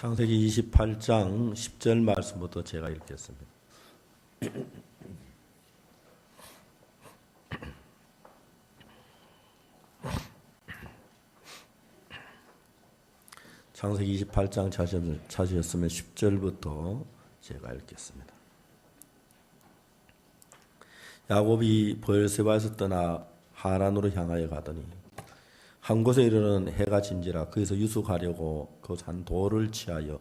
창세기 28장 10절 말씀부터 제가 읽겠습니다. 창세기 28장 찾으셨으면 10절부터 제가 읽겠습니다. 야곱이 브엘세바에서 떠나 하란으로 향하여 가더니 한 곳에 이르는 해가 진지라 거기서 유숙하려고 그 산 돌을 취하여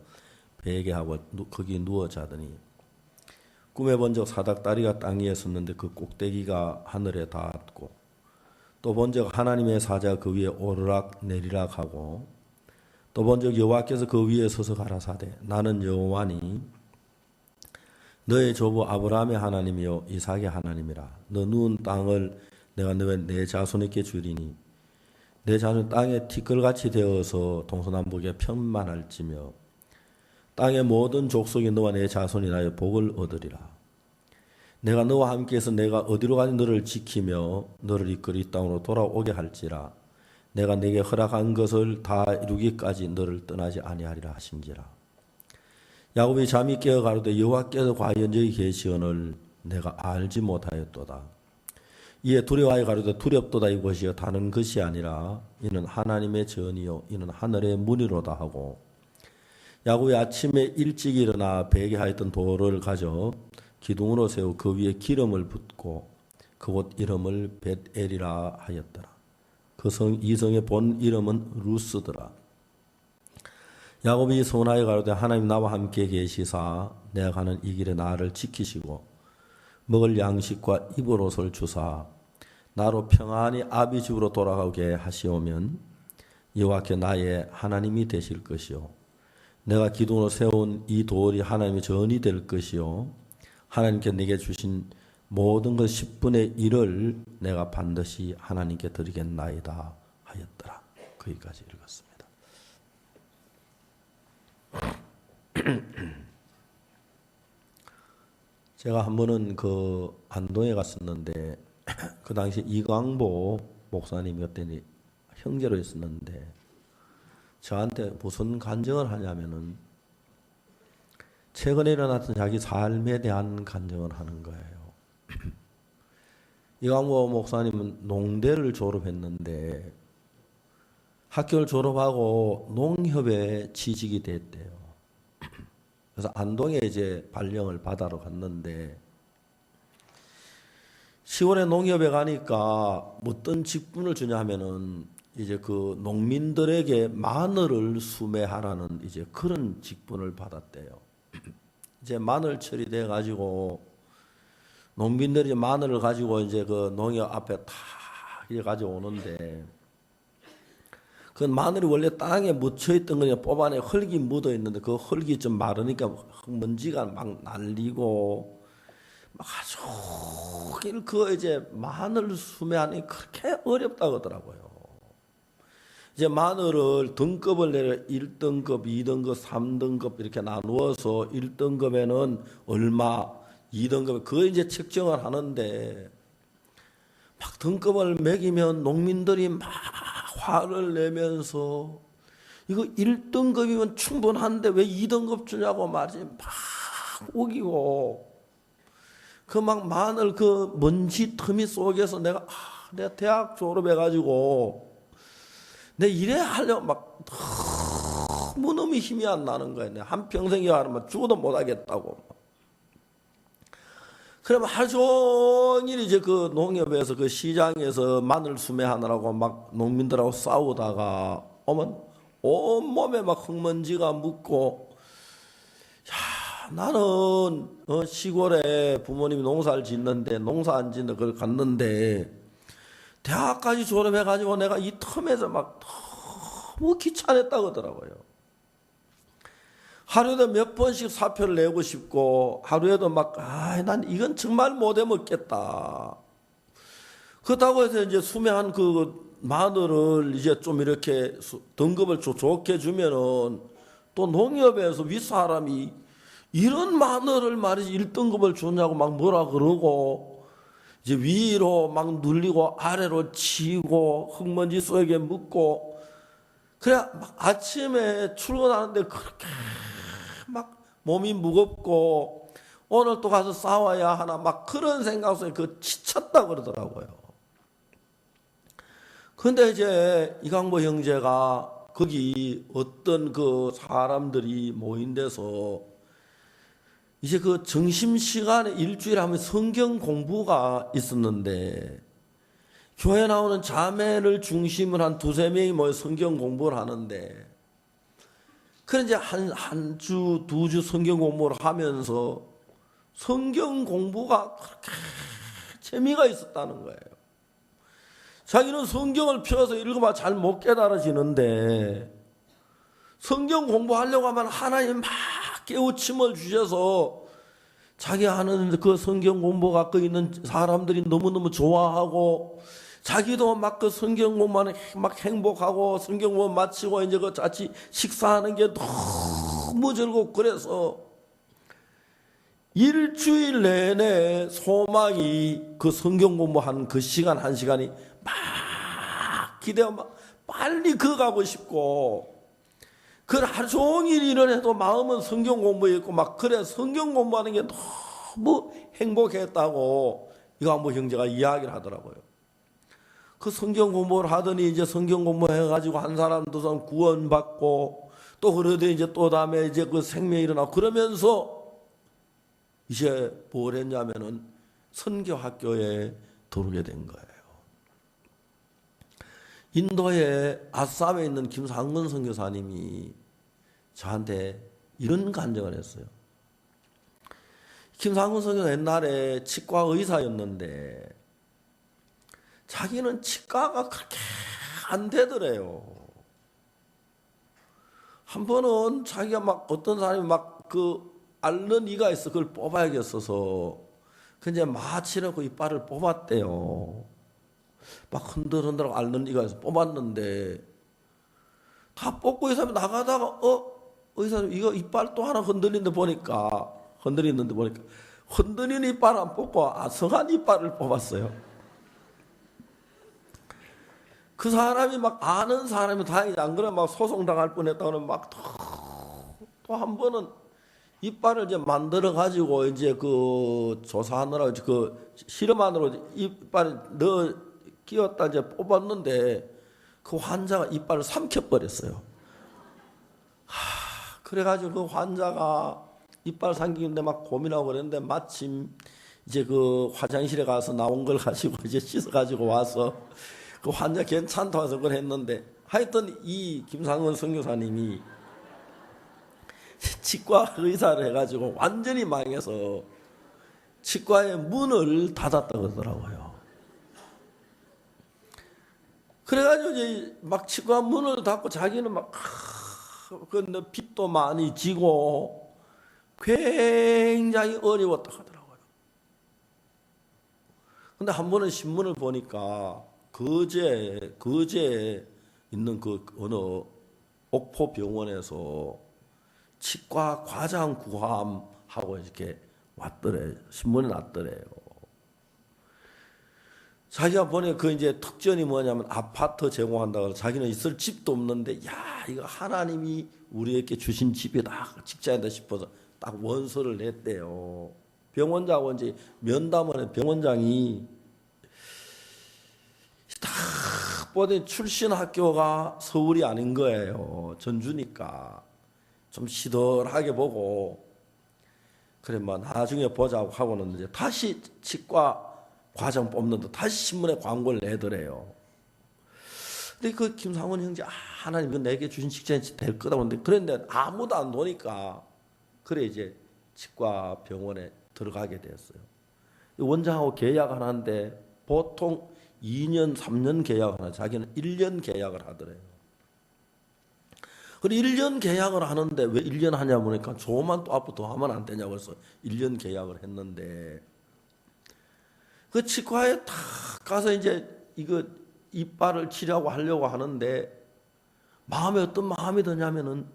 베게 하고 거기 누워 자더니 꿈에 본적 사닥다리가 땅 위에 섰는데 그 꼭대기가 하늘에 닿았고 또 본적 하나님의 사자가 그 위에 오르락 내리락 하고 또 본적 여호와께서 그 위에 서서 가라사대 나는 여호와니 너의 조부 아브라함의 하나님이요 이삭의 하나님이라. 너 누운 땅을 내가 내 자손에게 주리니 내 자손 땅에 티끌같이 되어서 동서남북에 편만할지며 땅의 모든 족속이 너와 내 자손이 나의 복을 얻으리라. 내가 너와 함께해서 내가 어디로 가니 너를 지키며 너를 이끌어 이 땅으로 돌아오게 할지라. 내가 네게 허락한 것을 다 이루기까지 너를 떠나지 아니하리라 하신지라. 야곱이 잠이 깨어 가로되 여호와께서 과연 저기 계시오늘 내가 알지 못하였도다. 이에 두려워하여 가로되 두렵도다 이것이여 다른 것이 아니라 이는 하나님의 전이요 이는 하늘의 문이로다 하고 야곱이 아침에 일찍 일어나 베게 하였던 돌을 가져 기둥으로 세우 그 위에 기름을 붓고 그곳 이름을 벳엘이라 하였더라. 이 성의 본 이름은 루스더라. 야곱이 소원하여 가로되 하나님 나와 함께 계시사 내가 가는 이 길에 나를 지키시고 먹을 양식과 입을 옷을 주사 나로 평안히 아비 집으로 돌아가게 하시오면 여호와께 나의 하나님이 되실 것이요 내가 기둥으로 세운 이 돌이 하나님의 전이 될 것이요 하나님께 내게 주신 모든 것 10분의 1을 내가 반드시 하나님께 드리겠나이다 하였더라. 거기까지 읽었습니다. 제가 한 번은 그 안동에 갔었는데 그 당시 이광보 목사님이 그때 형제로 있었는데 저한테 무슨 간증을 하냐면은 최근에 일어났던 자기 삶에 대한 간증을 하는 거예요. 이광보 목사님은 농대를 졸업했는데 학교를 졸업하고 농협에 취직이 됐대요. 그래서 안동에 이제 발령을 받아러 갔는데 10월에 농협에 가니까 어떤 직분을 주냐 하면은 이제 그 농민들에게 마늘을 수매하라는 이제 그런 직분을 받았대요. 이제 마늘철이 돼 가지고 농민들이 마늘을 가지고 이제 그 농협 앞에 탁 이제 가져오는데 그 마늘이 원래 땅에 묻혀 있던 거냐 뽑아내 흙이 묻어 있는데 그 흙이 좀 마르니까 먼지가 막 날리고 막 아주 그 이제 마늘 수매하니 그렇게 어렵다고 하더라고요. 이제 마늘을 등급을 내려 1등급, 2등급, 3등급 이렇게 나누어서 1등급에는 얼마, 2등급에 그거 이제 책정을 하는데 막 등급을 매기면 농민들이 막 화를 내면서 이거 1등급이면 충분한데 왜 2등급 주냐고 말이지 막 우기고 그 막 마늘 그 먼지 틈이 속에서 내가 대학 졸업해가지고 내 이래 하려고 막 너무너무 힘이 안 나는 거야. 한평생이 하면 죽어도 못하겠다고. 그러면 하루 종일 이제 그 농협에서 그 시장에서 마늘 수매하느라고 막 농민들하고 싸우다가 오면 온몸에 막 흙먼지가 묻고 야 나는 시골에 부모님이 농사를 짓는데 농사 안 짓는 걸 갔는데 대학까지 졸업해가지고 내가 이 텀에서 막 너무 귀찮았다고 하더라고요. 하루에도 몇 번씩 사표를 내고 싶고 하루에도 막 난 이건 정말 못해 먹겠다. 그렇다고 해서 이제 수매한 그 마늘을 이제 좀 이렇게 등급을 좋게 주면은 또 농협에서 윗사람이 이런 마늘을 말이지 1등급을 주냐고 막 뭐라 그러고 이제 위로 막 눌리고 아래로 치고 흙먼지 속에 묻고 그래 막 아침에 출근하는데 그렇게 막 몸이 무겁고 오늘 또 가서 싸워야 하나 막 그런 생각 속에 그 지쳤다 그러더라고요. 근데 이제 이강보 형제가 거기 어떤 그 사람들이 모인 데서 이제 그 점심시간에 일주일에 하면 성경 공부가 있었는데 교회 나오는 자매를 중심으로 한 두세 명이 모여 성경 공부를 하는데 그래 이제 한 주, 두 주 성경 공부를 하면서 성경 공부가 그렇게 재미가 있었다는 거예요. 자기는 성경을 펴서 읽어봐 잘 못 깨달아지는데 성경 공부하려고 하면 하나님 막 깨우침을 주셔서 자기 하는 그 성경 공부 갖고 있는 사람들이 너무너무 좋아하고 자기도 막 그 성경 공부만 막 행복하고 성경 공부 마치고 이제 그 같이 식사하는 게 너무 즐겁고 그래서 일주일 내내 소망이 그 성경 공부하는 그 시간 한 시간이 막 기대어 막 빨리 그 가고 싶고 그 하루 종일 일어나도 마음은 성경 공부에 있고 막 그래 성경 공부하는 게 너무 행복했다고 이거 한번 형제가 이야기를 하더라고요. 그 성경 공부를 하더니 이제 성경 공부해가지고 한 사람 두 사람 구원받고 또 그러더니 이제 또 다음에 이제 그 생명이 일어나고 그러면서 이제 뭘 했냐면은 선교학교에 들어오게 된 거예요. 인도의 아쌈에 있는 김상근 선교사님이 저한테 이런 간증을 했어요. 김상근 선교사 옛날에 치과 의사였는데 자기는 치과가 그렇게 안 되더래요. 한 번은 자기가 막 어떤 사람이 막 그 앓는 이가 있어 그걸 뽑아야겠어서 근데 마취라고 이빨을 뽑았대요. 막 흔들흔들 앓는 이가 있어 뽑았는데 다 뽑고 의사님 나가다가 의사님 이거 이빨 또 하나 흔들리는데 보니까 흔들리는 이빨 안 뽑고 아성한 이빨을 뽑았어요. 그 사람이 막 아는 사람이 다행이지 안 그러면 막 소송당할 뻔했다고는 막 또 한 번은 이빨을 이제 만들어 가지고 이제 그 조사하느라고 그 실험하느라고 이빨을 넣어 끼웠다 이제 뽑았는데 그 환자가 이빨을 삼켜버렸어요. 그래가지고 그 환자가 이빨 삼키는데 막 고민하고 그랬는데 마침 이제 그 화장실에 가서 나온 걸 가지고 이제 씻어가지고 와서 그 환자 괜찮다고 해서 그걸 했는데 하여튼 이 김상근 선교사님이 치과 의사를 해가지고 완전히 망해서 치과의 문을 닫았다고 그러더라고요. 그래가지고 이제 막 치과 문을 닫고 자기는 막 근데 빚도 많이 지고 굉장히 어려웠다 하더라고요. 근데 한 번은 신문을 보니까 거제에 있는 그 어느 옥포 병원에서 치과 과장 구함하고 이렇게 왔더래요. 신문에 났더래요. 자기가 보니 그 이제 특전이 뭐냐면 아파트 제공한다고 해서 자기는 있을 집도 없는데 야 이거 하나님이 우리에게 주신 집이다 직장이다 싶어서 딱 원서를 냈대요. 병원장하고 이제 면담원의 병원장이 딱 보더니 출신 학교가 서울이 아닌 거예요. 전주니까 좀 시들하게 보고 그래 뭐 나중에 보자고 하고는 이제 다시 치과 과정 뽑는데 다시 신문에 광고를 내더래요. 근데 그 김상원 형제 하나님 내게 주신 직장이 될 거다 근데 그런데 아무도 안 노니까 그래 이제 치과 병원에 들어가게 됐어요. 원장하고 계약을 하는데 보통 2년 3년 계약을 하나 자기는 1년 계약을 하더래요. 그리고 1년 계약을 하는데 왜 1년 하냐 보니까 조금만 또 앞으로 더 하면 안 되냐고 해서 1년 계약을 했는데 그 치과에 탁 가서 이제 이거 이빨을 치료하고 하려고 하는데 마음에 어떤 마음이 드냐면은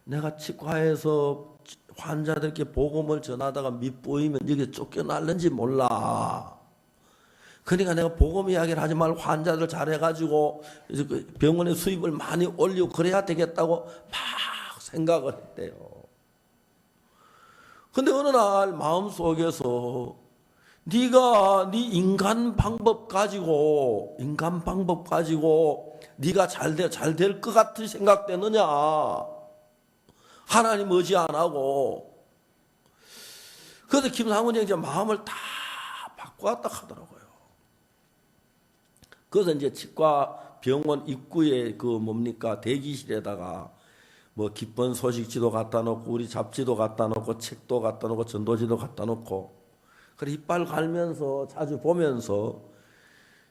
내가 치과에서 환자들께 복음을 전하다가 밑보이면 여기 쫓겨날는지 몰라. 그러니까 내가 복음 이야기를 하지 말고 환자들 잘해가지고 그 병원의 수입을 많이 올리고 그래야 되겠다고 막 생각을 했대요. 근데 어느 날 마음속에서 네가 네 인간 방법 가지고 네가 잘 될 것 같은 생각되느냐? 하나님 의지 안 하고. 그래서 김상훈이 이제 마음을 다 바꿔왔다 하더라고요. 그래서 이제 치과 병원 입구에 대기실에다가 뭐 기쁜 소식지도 갖다 놓고 우리 잡지도 갖다 놓고 책도 갖다 놓고 전도지도 갖다 놓고 그래 이빨 갈면서 자주 보면서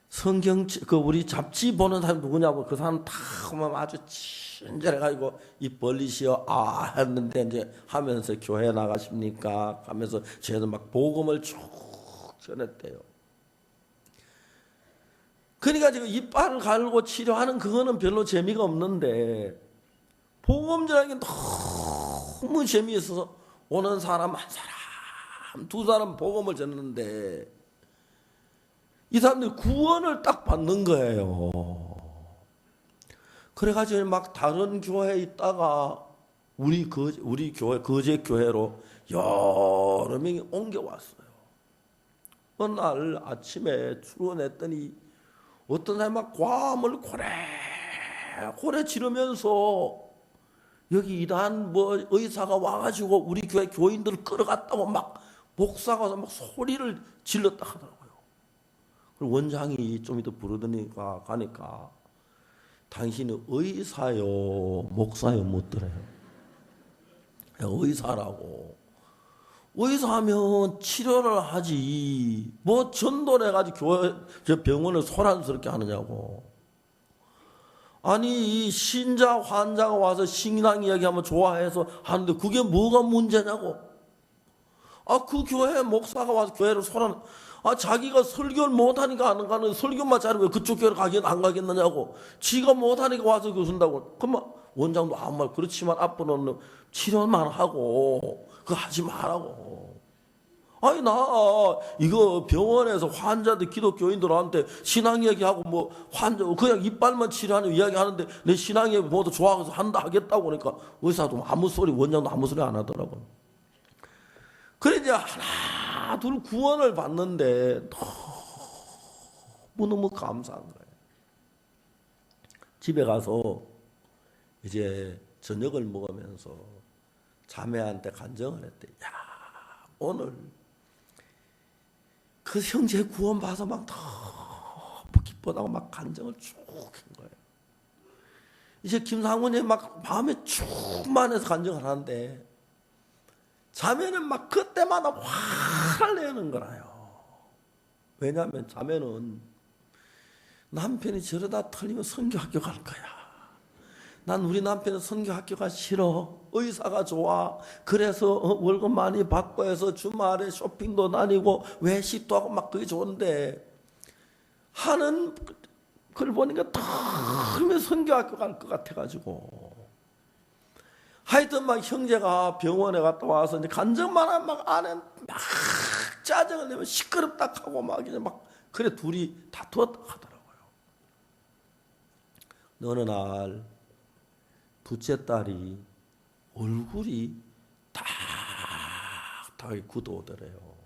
성경 우리 잡지 보는 사람 누구냐고 그 사람 다 보면 아주 친절해가지고 입 벌리시어 했는데 이제 하면서 교회 나가십니까 하면서 저희도 막 복음을 쭉 전했대요. 그러니까 지금 이빨을 갈고 치료하는 그거는 별로 재미가 없는데 복음 전하는 게 너무 재미있어서 오는 사람 한 사람 두 사람 복음을 전했는데 이 사람들이 구원을 딱 받는 거예요. 그래가지고 막 다른 교회에 있다가 우리 교회 거제 교회로 여러 명이 옮겨왔어요. 어느 날 아침에 출근했더니 어떤 사람이 막 과음을 고래 지르면서 여기 이단 의사가 와가지고 우리 교회 교인들을 끌어갔다고 막 목사가 와서 막 소리를 질렀다 하더라고요. 그리고 원장이 좀 이따 부르더니까 가니까 당신이 의사요 목사요 묻더래요. 의사라고. 의사하면 치료를 하지 뭐 전도를 해가지고 병원을 소란스럽게 하느냐고. 아니 이 신자 환자가 와서 신앙 이야기하면 좋아해서 하는데 그게 뭐가 문제냐고. 그 교회 목사가 와서 교회를 소란 자기가 설교를 못하니까 안 가는 설교만 잘하면 그쪽 교회를 안 가겠느냐고. 지가 못하니까 와서 교수한다고. 그러면 원장도 아무 말 그렇지만 앞으로는 치료만 하고 그거 하지 말라고. 아니 나 이거 병원에서 환자들 기독교인들한테 신앙 얘기하고 뭐 환자 그냥 이빨만 치료하는 이야기하는데 내 신앙 얘기 모두 좋아해서 한다 하겠다고 그러니까 의사도 아무 소리 원장도 아무 소리 안 하더라고. 그래 이제 하나 둘 구원을 받는데 너무너무 감사한 거예요. 집에 가서 이제 저녁을 먹으면서 자매한테 간증을 했대. 야 오늘 그 형제 구원 받아서 막 너무 기뻐하고 막 간증을 쭉 한 거예요. 이제 김상훈이 막 마음에 충만해서 간증을 하는데 자매는 막 그때마다 화를 내는 거라요. 왜냐하면 자매는 남편이 저러다 털리면 선교학교 갈 거야. 난 우리 남편은 선교학교가 싫어. 의사가 좋아. 그래서 월급 많이 받고 해서 주말에 쇼핑도 다니고 외식도 하고 막 그게 좋은데 하는 걸 보니까 털리면 선교학교 갈 것 같아가지고 하여튼 막 형제가 병원에 갔다 와서 이제 간증만 하면 막 안에 막 짜증을 내면 시끄럽다 하고 막 이제 막 그래 둘이 다투었다 하더라고요. 어느 날 둘째 딸이 얼굴이 딱딱하게 굳어오더래요.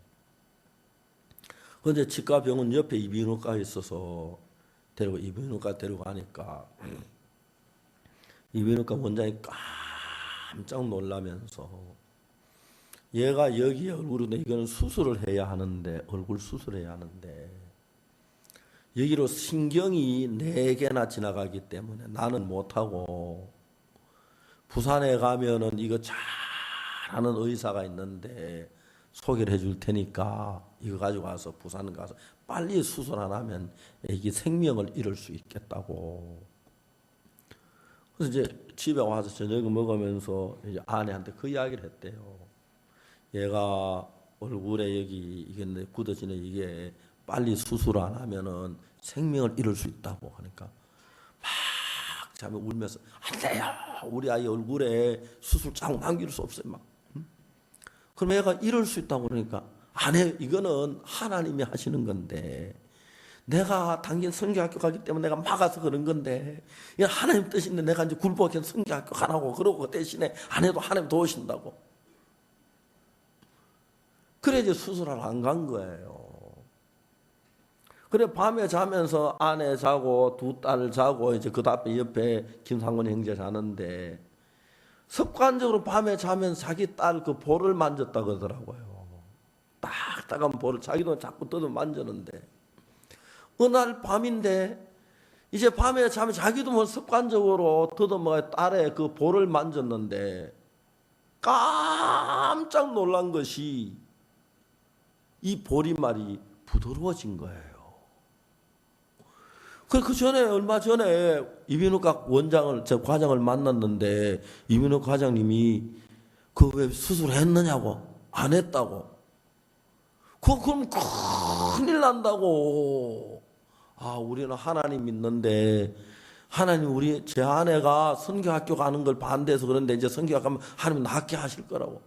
그런데 치과 병원 옆에 이비인후과가 있어서 이비인후과 데려가니까 이비인후과 원장이 깜짝 놀라면서 얘가 여기에 얼굴인데 이거는 수술을 해야 하는데 얼굴 수술해야 하는데 여기로 신경이 4개나 지나가기 때문에 나는 못하고 부산에 가면은 이거 잘하는 의사가 있는데 소개를 해줄 테니까 이거 가지고 와서 부산 가서 빨리 수술 안 하면 애기 생명을 잃을 수 있겠다고. 그래서 이제 집에 와서 저녁을 먹으면서 이제 아내한테 그 이야기를 했대요. 얘가 얼굴에 여기 이게 굳어지는 이게 빨리 수술 안 하면은 생명을 잃을 수 있다고 하니까 막 자매 울면서 안 돼요. 우리 아이 얼굴에 수술 자국 남길 수 없어요. 막. 그럼 얘가 잃을 수 있다고 그러니까 안 해. 이거는 하나님이 하시는 건데 내가 당신 성경학교 가기 때문에 내가 막아서 그런 건데, 이건 하나님 뜻인데 내가 이제 굴복해서 성경학교 가라고 그러고 그 대신에 안 해도 하나님 도우신다고. 그래 이제 수술하러 안 간 거예요. 그래 밤에 자면서 아내 자고 두 딸 자고 이제 그 앞에 옆에 김상곤 형제 자는데 습관적으로 밤에 자면 자기 딸 그 볼을 만졌다 그러더라고요. 딱딱한 볼을 자기도 자꾸 뜯어 만졌는데 어느 날 밤인데 이제 밤에 자면 자기도 뭐 습관적으로 뜯어먹어 딸의 그 볼을 만졌는데 깜짝 놀란 것이 이 보리말이 부드러워진 거예요. 그 전에 얼마 전에 이민우과 원장을 저 과장을 만났는데 이민우 과장님이 그 왜 수술했느냐고 안 했다고. 그럼 큰일 난다고. 아 우리는 하나님 믿는데 하나님 제 아내가 선교학교 가는 걸 반대해서 그런데 이제 선교학교 가면 하나님 낫게 하실 거라고.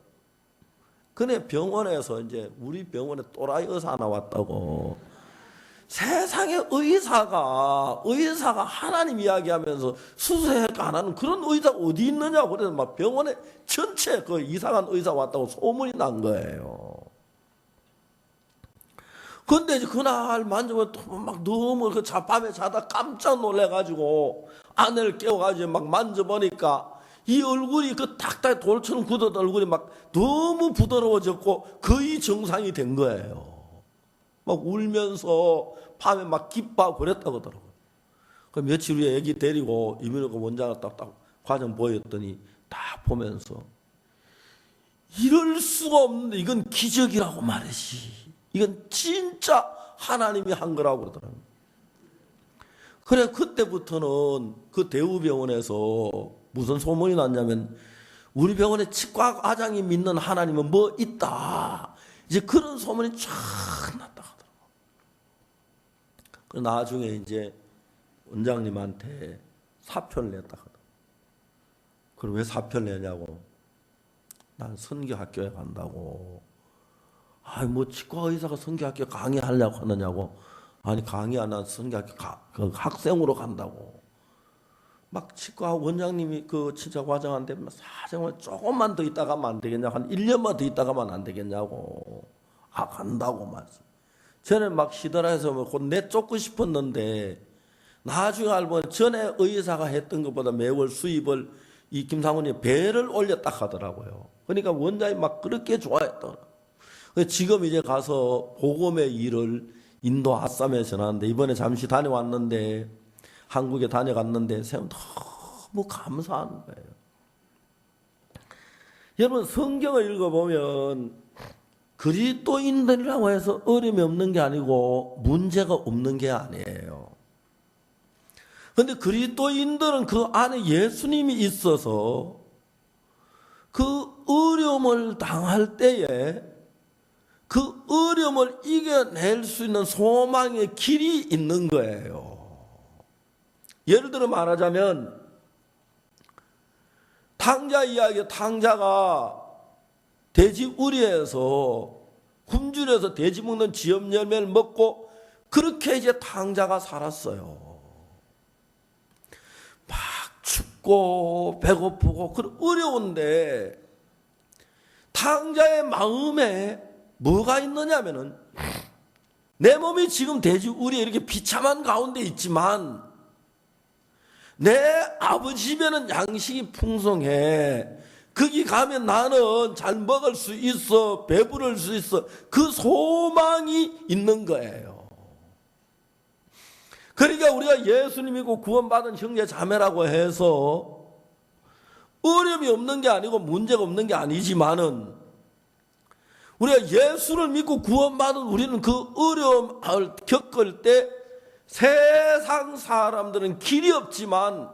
근데 병원에서 이제 우리 병원에 또라이 의사 하나 왔다고. 세상에 의사가 하나님 이야기하면서 수술할까 안 하는 그런 의사가 어디 있느냐고. 그래서 막 병원에 전체 그 이상한 의사 왔다고 소문이 난 거예요. 근데 이제 그날 만져보면 막 너무 밤에 자다 깜짝 놀래가지고 아내를 깨워가지고 막 만져보니까 이 얼굴이 그 딱딱 돌처럼 굳었던 얼굴이 막 너무 부드러워졌고 거의 정상이 된 거예요. 막 울면서 밤에 막 기뻐하고 그랬다고 하더라고요. 그 며칠 후에 애기 데리고 이민호가 원장을 딱 과정 보였더니 딱 보면서 이럴 수가 없는데 이건 기적이라고 말했지. 이건 진짜 하나님이 한 거라고 그러더라고요. 그래 그때부터는 그 대우병원에서 무슨 소문이 났냐면 우리 병원에 치과 과장이 믿는 하나님은 뭐 있다. 이제 그런 소문이 쫙 났다 하더라고요. 그 나중에 이제 원장님한테 사표를 냈다 하더라고요. 그럼 왜 사표를 내냐고. 난 선교학교에 간다고. 아니 뭐 치과 의사가 선교학교 강의하려고 하느냐고. 아니 강의 안 한 선교학교 그 학생으로 간다고. 막 치과 원장님이 그 진짜 과장한테 사정을 조금만 더 있다 가면 안 되겠냐고. 한 1년만 더 있다 가면 안 되겠냐고. 아 간다고 말씀. 저는 막 시들어서 곧 내쫓고 싶었는데 나중에 알고 보니 전에 의사가 했던 것보다 매월 수입을 이 김상훈이 배를 올렸다 하더라고요. 그러니까 원장이 막 그렇게 좋아했더라고요. 지금 이제 가서 복음의 일을 인도 아쌈에 전하는데 이번에 잠시 다녀왔는데 한국에 다녀갔는데 너무 감사한 거예요. 여러분 성경을 읽어보면 그리스도인들이라고 해서 어려움이 없는 게 아니고 문제가 없는 게 아니에요. 그런데 그리스도인들은 그 안에 예수님이 있어서 그 어려움을 당할 때에 그 어려움을 이겨낼 수 있는 소망의 길이 있는 거예요. 예를 들어 말하자면 탕자 이야기, 탕자가 돼지 우리에서 굶주려서 돼지 먹는 지엽 열매를 먹고 그렇게 이제 탕자가 살았어요. 막 춥고 배고프고 그런 어려운데 탕자의 마음에 뭐가 있느냐면은 내 몸이 지금 돼지 우리에 이렇게 비참한 가운데 있지만 내 아버지 집에는 양식이 풍성해. 거기 가면 나는 잘 먹을 수 있어. 배부를 수 있어. 그 소망이 있는 거예요. 그러니까 우리가 예수님이고 구원받은 형제 자매라고 해서 어려움이 없는 게 아니고 문제가 없는 게 아니지만은 우리가 예수를 믿고 구원받은 우리는 그 어려움을 겪을 때 세상 사람들은 길이 없지만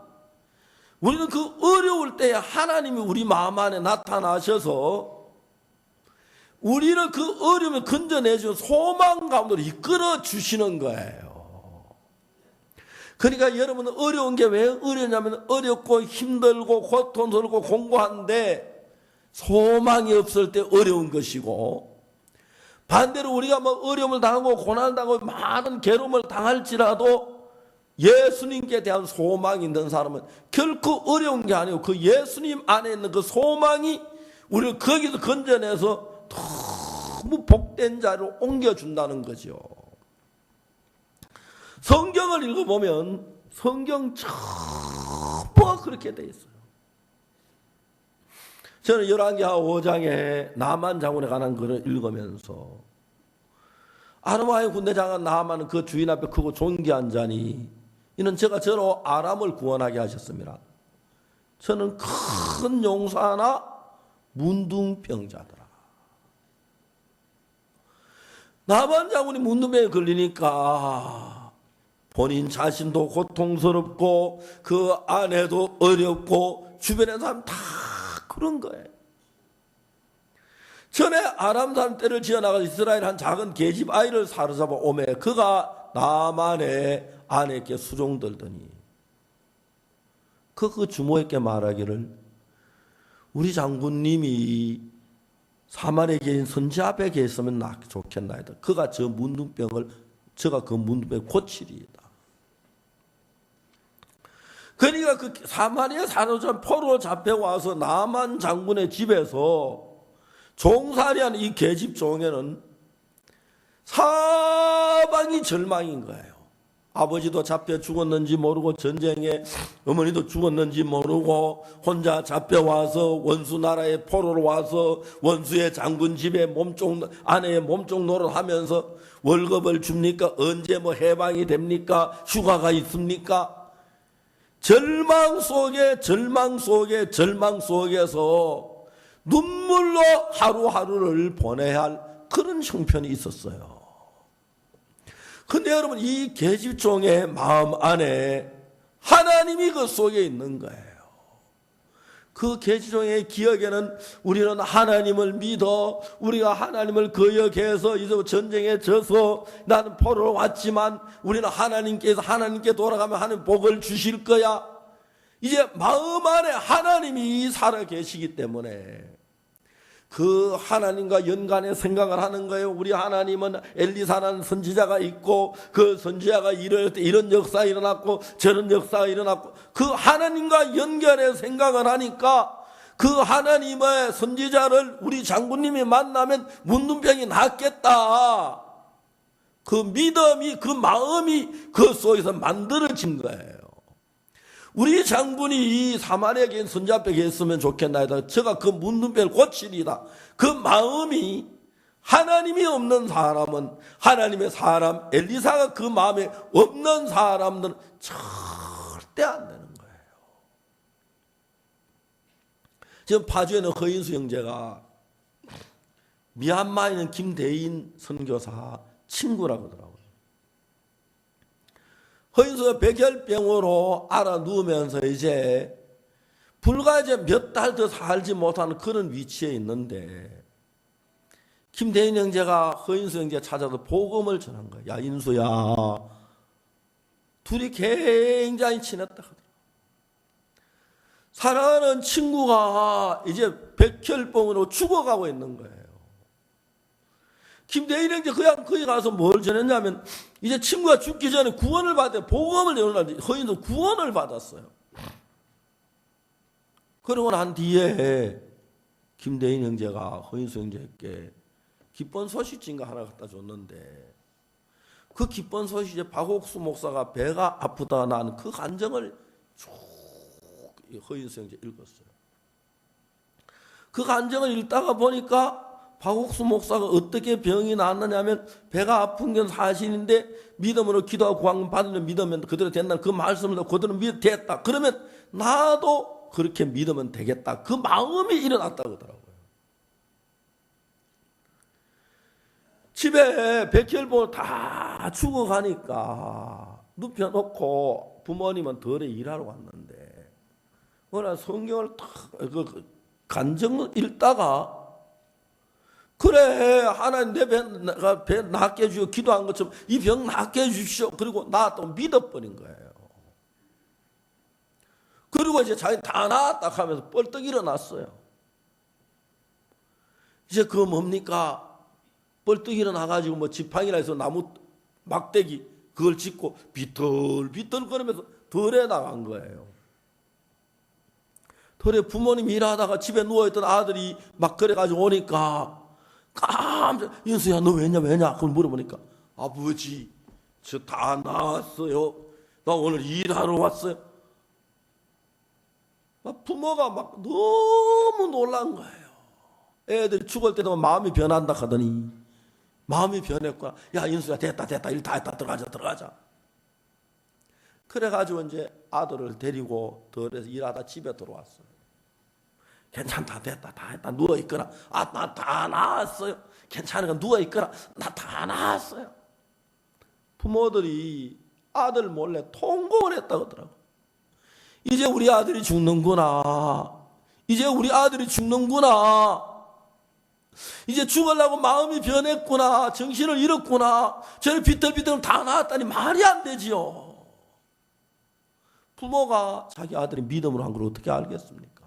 우리는 그 어려울 때에 하나님이 우리 마음 안에 나타나셔서 우리를 그 어려움을 건져내주는 소망 가운데로 이끌어 주시는 거예요. 그러니까 여러분은 어려운 게 왜 어려우냐면 어렵고 힘들고 고통스럽고 공고한데 소망이 없을 때 어려운 것이고 반대로 우리가 뭐 어려움을 당하고 고난을 당하고 많은 괴로움을 당할지라도 예수님께 대한 소망이 있는 사람은 결코 어려운 게 아니고 그 예수님 안에 있는 그 소망이 우리를 거기서 건져내서 너무 복된 자리로 옮겨준다는 거죠. 성경을 읽어보면 성경 전부가 그렇게 돼 있어요. 저는 열왕기하 5장에 나만 장군에 관한 글을 읽으면서 아르마의 군대장관 나만은 그 주인 앞에 크고 존귀한 자니 이는 제가 저로 아람을 구원하게 하셨습니다. 저는 큰 용사나 문둥병자더라. 나만 장군이 문둥병에 걸리니까 본인 자신도 고통스럽고 그 아내도 어렵고 주변의 사람 다 그런 거예요. 전에 아람 사람 떼를 지어나가서 이스라엘 한 작은 계집 아이를 사로잡아 오매 그가 나만의 아내에게 수종들더니 그 주모에게 말하기를 우리 장군님이 사마리아에 계신 선지 앞에 계셨으면 좋겠나이다. 그가 저 문둥병을 저가 그 문둥병을 고치리이다. 그러니까 그 사마리아 사로잡힌 포로로 잡혀와서 나만 장군의 집에서 종살이하는 이 계집 종에는 사방이 절망인 거예요. 아버지도 잡혀 죽었는지 모르고 전쟁에 어머니도 죽었는지 모르고 혼자 잡혀와서 원수 나라의 포로로 와서 원수의 장군 집에 아내의 몸종 노릇하면서 월급을 줍니까? 언제 뭐 해방이 됩니까? 휴가가 있습니까? 절망 속에서 눈물로 하루하루를 보내야 할 그런 형편이 있었어요. 근데 여러분 이 계집종의 마음 안에 하나님이 그 속에 있는 거예요. 그 계집종의 기억에는 우리는 하나님을 믿어 우리가 하나님을 거역해서 이제 전쟁에 져서 나는 포로로 왔지만 우리는 하나님께 돌아가면 하나님 복을 주실 거야. 이제 마음 안에 하나님이 살아 계시기 때문에 그 하나님과 연관해 생각을 하는 거예요. 우리 하나님은 엘리사라는 선지자가 있고 그 선지자가 이럴 때 이런 역사가 일어났고 저런 역사가 일어났고 그 하나님과 연결해 생각을 하니까 그 하나님의 선지자를 우리 장군님이 만나면 문둥병이 낫겠다. 그 믿음이 그 마음이 그 속에서 만들어진 거예요. 우리 장군이 이 사마리아에 계신 선지 앞에 계셨으면 좋겠나이다. 제가 그 문둥병을 고치리다. 그 마음이 하나님이 없는 사람은 하나님의 사람 엘리사가 그 마음에 없는 사람들은 절대 안 되는 거예요. 지금 파주에는 허인수 형제가 미얀마에 있는 김대인 선교사 친구라고 하더라고요. 허인수가 백혈병으로 알아 누우면서 이제 불과 이제 몇 달 더 살지 못하는 그런 위치에 있는데 김대인 형제가 허인수 형제 찾아서 복음을 전한 거예요. 야 인수야, 둘이 굉장히 친했다 하더라고요. 사랑하는 친구가 이제 백혈병으로 죽어가고 있는 거예요. 김대인 형제 그냥 거기 가서 뭘 전했냐면 이제 친구가 죽기 전에 구원을 받아 복음을 전하는데 허인도 구원을 받았어요. 그러고 난 뒤에 김대인 형제가 허인수 형제에게 기쁜 소식인가 하나 갖다 줬는데 그 기쁜 소식에 박옥수 목사가 배가 아프다 나는 그 간증을 쭉 허인수 형제 읽었어요. 그 간증을 읽다가 보니까 박옥수 목사가 어떻게 병이 나았느냐면 배가 아픈 건 사실인데 믿음으로 기도하고 구원 받으면 믿으면 그대로 된다. 그 말씀을 그대로 됐다. 그러면 나도 그렇게 믿으면 되겠다. 그 마음이 일어났다고 하더라고요. 집에 백혈병 다 죽어가니까 눕혀놓고 부모님은 덜에 일하러 왔는데 그러나 성경을 탁 간증을 읽다가 그래 하나님 내 배 낫게 해주고 기도한 것처럼 이 병 낫게 해주십시오. 그리고 나았다고 믿어버린 거예요. 그리고 이제 자기 다 나았다 하면서 뻘떡 일어났어요. 이제 그거 뭡니까? 벌떡 일어나가지고 뭐 지팡이라 해서 나무 막대기 그걸 짚고 비틀비틀거리면서 덜에 나간 거예요. 덜에 부모님 일하다가 집에 누워있던 아들이 막 그래가지고 오니까 깜짝 윤수야 너 왜냐 그걸 물어보니까 아버지 저 다 나왔어요. 나 오늘 일하러 왔어요. 막 부모가 막 너무 놀란 거예요. 애들 죽을 때도 마음이 변한다 하더니 마음이 변했구나. 야 윤수야 됐다 일 다 했다 들어가자. 그래가지고 이제 아들을 데리고 덜에서 일하다 집에 들어왔어요. 괜찮다 됐다 다 했다 누워있거라. 나 다 나았어요. 괜찮으니까 누워있거라. 나 다 나았어요. 부모들이 아들 몰래 통곡을 했다고 하더라고. 이제 우리 아들이 죽는구나. 이제 죽으려고 마음이 변했구나. 정신을 잃었구나. 저를 비틀비틀 다 나았다니 말이 안 되지요. 부모가 자기 아들이 믿음으로 한 걸 어떻게 알겠습니까?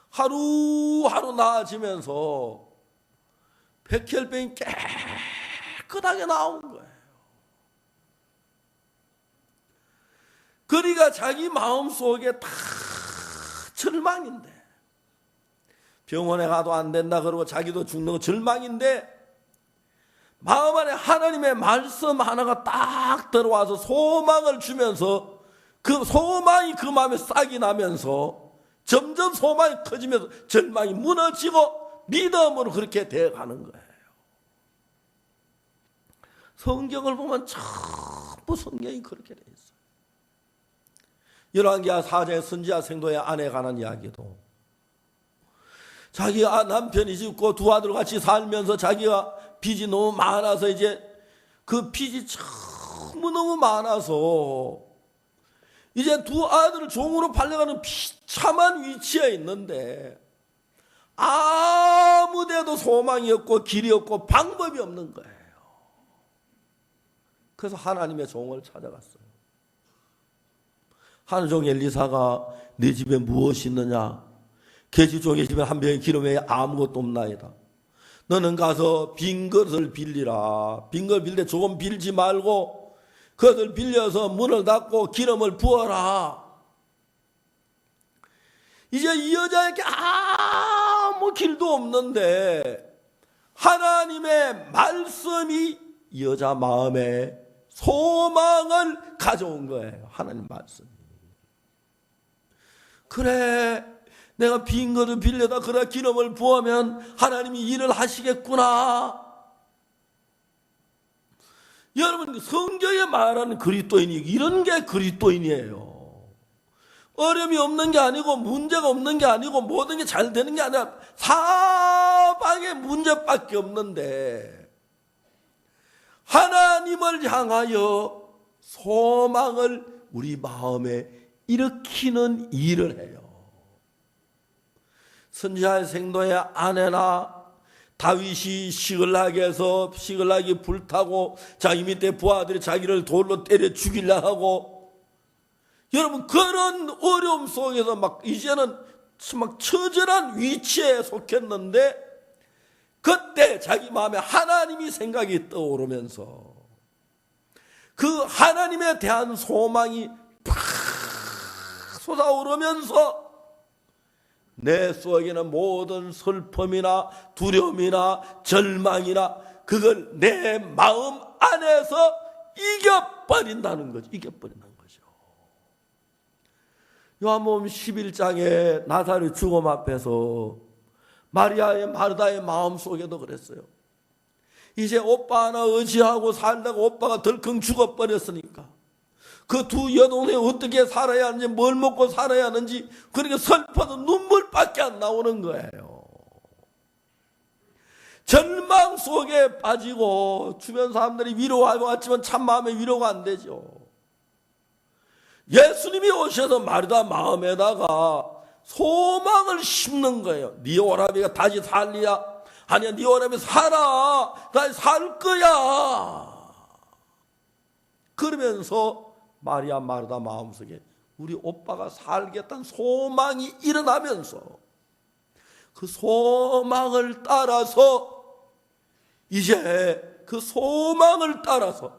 하루하루 나아지면서 백혈병이 깨끗하게 나온 거예요. 그러니까 자기 마음속에 다 절망인데 병원에 가도 안 된다 그러고 자기도 죽는 거 절망인데 마음 안에 하나님의 말씀 하나가 딱 들어와서 소망을 주면서 그 소망이 그 마음에 싹이 나면서 점점 소망이 커지면서 절망이 무너지고 믿음으로 그렇게 되어가는 거예요. 성경을 보면 전부 성경이 그렇게 돼 있어요. 열왕기하 4장의 선지자 생도의 아내에 관한 이야기도 자기 남편이 죽고 두 아들 같이 살면서 자기가 빚이 너무 많아서 이제 그 빚이 너무 많아서 이제 두 아들을 종으로 팔려가는 비참한 위치에 있는데 아무 데도 소망이 없고 길이 없고 방법이 없는 거예요. 그래서 하나님의 종을 찾아갔어요. 하늘 종 엘리사가 네 집에 무엇이 있느냐? 계집종의 집에 한 병의 기름 외에 아무것도 없나이다. 너는 가서 빈 것을 빌리라. 빈 걸 빌릴 때 조금 빌지 말고 그것을 빌려서 문을 닫고 기름을 부어라. 이제 이 여자에게 아무 길도 없는데 하나님의 말씀이 이 여자 마음에 소망을 가져온 거예요. 하나님 말씀이. 그래 내가 빈 것을 빌려다 그래 기름을 부으면 하나님이 일을 하시겠구나. 여러분 성경에 말하는 그리스도인이 이런 게 그리스도인이에요. 어려움이 없는 게 아니고 문제가 없는 게 아니고 모든 게 잘 되는 게 아니라 사방에 문제밖에 없는데 하나님을 향하여 소망을 우리 마음에 일으키는 일을 해요. 선지자의 생도의 아내나 다윗이 시글락에서 시글락이 불타고 자기 밑에 부하들이 자기를 돌로 때려 죽이려 하고 여러분 그런 어려움 속에서 막 이제는 막 처절한 위치에 속했는데 그때 자기 마음에 하나님이 생각이 떠오르면서 그 하나님에 대한 소망이 팍 솟아오르면서 내 속에는 모든 슬픔이나 두려움이나 절망이나 그걸 내 마음 안에서 이겨버린다는 거죠. 이겨버린다는 거죠. 요한복음 11장에 나사렛 죽음 앞에서 마르다의 마음 속에도 그랬어요. 이제 오빠 하나 의지하고 살다가 오빠가 덜컹 죽어버렸으니까 그 두 여동생이 어떻게 살아야 하는지 뭘 먹고 살아야 하는지 그러니까 슬퍼도 눈물밖에 안 나오는 거예요. 절망 속에 빠지고 주변 사람들이 위로하고 왔지만 참 마음에 위로가 안 되죠. 예수님이 오셔서 마르다 마음에다가 소망을 심는 거예요. 네 오라비가 다시 살리야? 아니야, 네 오라비 살아. 다시 살 거야. 그러면서 마르다 마음속에 우리 오빠가 살겠다는 소망이 일어나면서 그 소망을 따라서 이제 그 소망을 따라서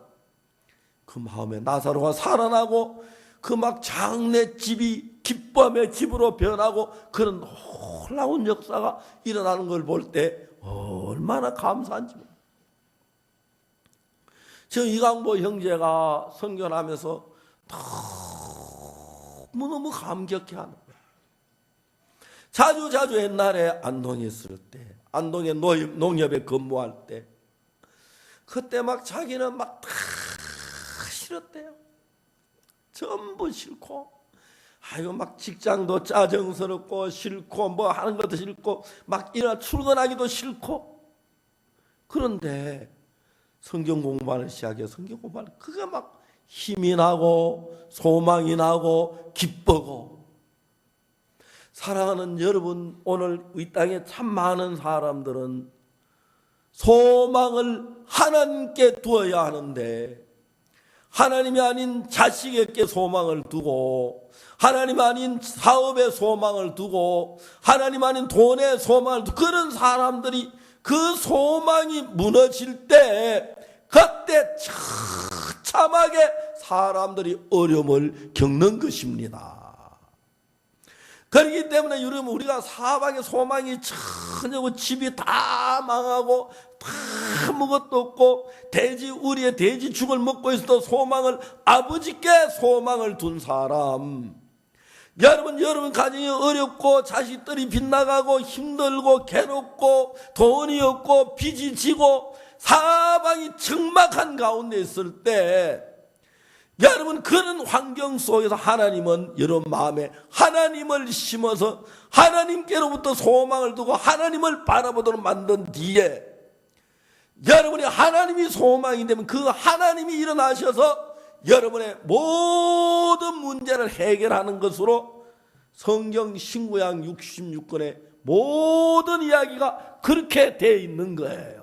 그 마음에 나사로가 살아나고 그 막 장례집이 기쁨의 집으로 변하고 그런 놀라운 역사가 일어나는 걸 볼 때 얼마나 감사한지. 지금 이강보 형제가 선교하면서 너무너무 감격해 하는 거예요. 자주 옛날에 안동에 있을 때, 안동에 농협에 근무할 때, 그때 막 자기는 막 다 싫었대요. 전부 싫고, 아이고 막 직장도 짜증스럽고 싫고 뭐 하는 것도 싫고 막 일어나 출근하기도 싫고. 그런데 성경 공부를 시작해 성경 공부를 그게 막 힘이 나고 소망이 나고 기쁘고. 사랑하는 여러분, 오늘 이 땅에 참 많은 사람들은 소망을 하나님께 두어야 하는데 하나님이 아닌 자식에게 소망을 두고 하나님 아닌 사업에 소망을 두고 하나님 아닌 돈에 소망을 두고 그런 사람들이 그 소망이 무너질 때 그때 처참하게 사람들이 어려움을 겪는 것입니다. 그렇기 때문에 여러분, 우리가 사방에 소망이 전혀 집이 다 망하고 다 아무것도 없고 우리의 돼지 죽을 먹고 있어도 소망을 아버지께 소망을 둔 사람, 여러분 가정이 어렵고 자식들이 빗나가고 힘들고 괴롭고 돈이 없고 빚이 지고 사방이 적막한 가운데 있을 때 여러분 그런 환경 속에서 하나님은 여러분 마음에 하나님을 심어서 하나님께로부터 소망을 두고 하나님을 바라보도록 만든 뒤에 여러분이 하나님이 소망이 되면 그 하나님이 일어나셔서 여러분의 모든 문제를 해결하는 것으로 성경 신구약 66권의 모든 이야기가 그렇게 되어 있는 거예요.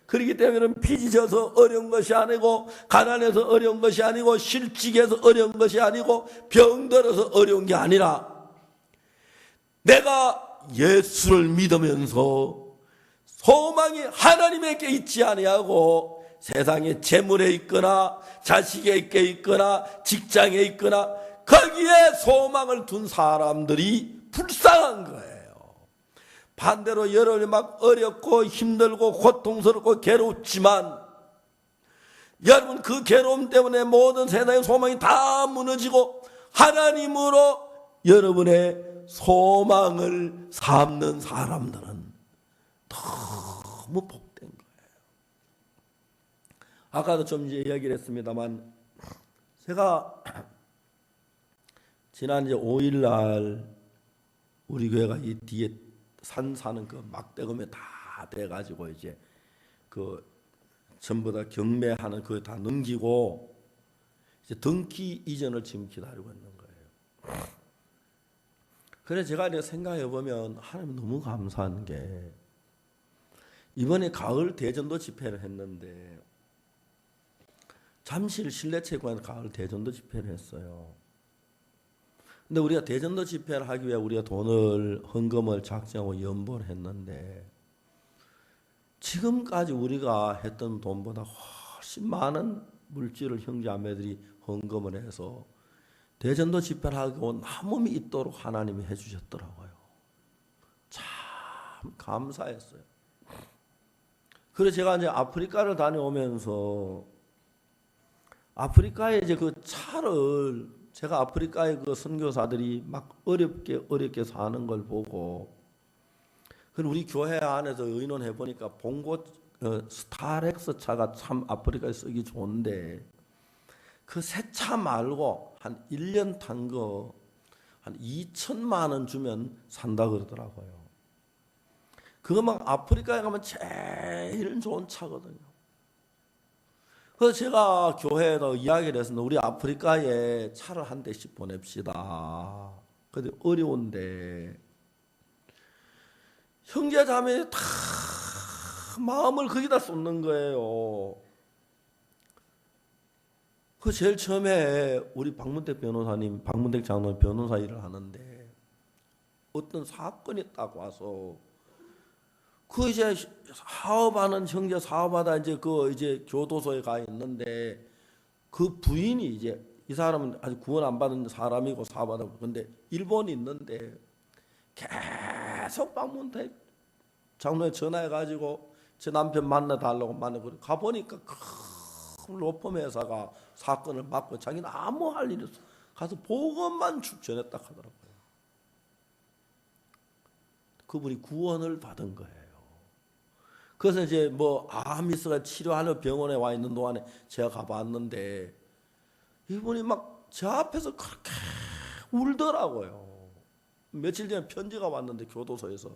그렇기 때문에 빚이 져서 어려운 것이 아니고 가난해서 어려운 것이 아니고 실직해서 어려운 것이 아니고 병들어서 어려운 게 아니라 내가 예수를 믿으면서 소망이 하나님에게 있지 아니하고 세상에 재물에 있거나 자식에게 있거나 직장에 있거나 거기에 소망을 둔 사람들이 불쌍한 거예요. 반대로 여러분이 막 어렵고 힘들고 고통스럽고 괴롭지만 여러분 그 괴로움 때문에 모든 세상의 소망이 다 무너지고 하나님으로 여러분의 소망을 삼는 사람들은 너무 복된 거예요. 아까도 좀 이야기를 했습니다만 제가 지난 5일날 우리 교회가 이 뒤에 산 사는 그 막대금에 다 돼가지고 이제 그 전부 다 경매하는 그거 다 넘기고 이제 등기 이전을 지금 기다리고 있는 거예요. 그래서 제가 이제 생각해 보면 하나님 너무 감사한 게 이번에 가을 대전도 집회를 했는데 잠실 실내체육관에서 가을 대전도 집회를 했어요. 근데 우리가 대전도 집회를 하기 위해 우리가 돈을 헌금을 작정하고 연보를 했는데 지금까지 우리가 했던 돈보다 훨씬 많은 물질을 형제자매들이 헌금을 해서 대전도 집회를 하고 남음이 있도록 하나님이 해주셨더라고요. 참 감사했어요. 그래서 제가 이제 아프리카를 다녀오면서 아프리카에 이제 그 차를 제가 아프리카의 그 선교사들이 막 어렵게 사는 걸 보고 그리고 우리 교회 안에서 의논해 보니까 봉고 스타렉스 차가 참 아프리카에 쓰기 좋은데 그 새 차 말고 한 1년 탄 거 한 2천만 원 주면 산다 그러더라고요. 그거 막 아프리카에 가면 제일 좋은 차거든요. 그래서 제가 교회에서 이야기를 했습니다. 우리 아프리카에 차를 한 대씩 보냅시다. 근데 어려운데 형제 자매 다 마음을 거기다 쏟는 거예요. 그 제일 처음에 우리 박문택 변호사님, 박문택 장로님 변호사 일을 하는데 어떤 사건이 딱 와서 그 이제 사업하는 형제 사업하다 이제 교도소에 가 있는데 그 부인이 이제 이 사람은 아직 구원 안 받은 사람이고 사업하다 근데 일본에 있는데 계속 방문대 장로에 전화해 가지고 제 남편 만나 달라고 만나고 가 보니까 큰 로펌 회사가 사건을 맡고 자기는 아무 할 일이 없어 가서 복음만 축 전했다 하더라고요. 그분이 구원을 받은 거예요. 그래서 이제 뭐 아미스가 치료하는 병원에 와 있는 동안에 제가 가봤는데 이분이 막 제 앞에서 그렇게 울더라고요. 며칠 전에 편지가 왔는데 교도소에서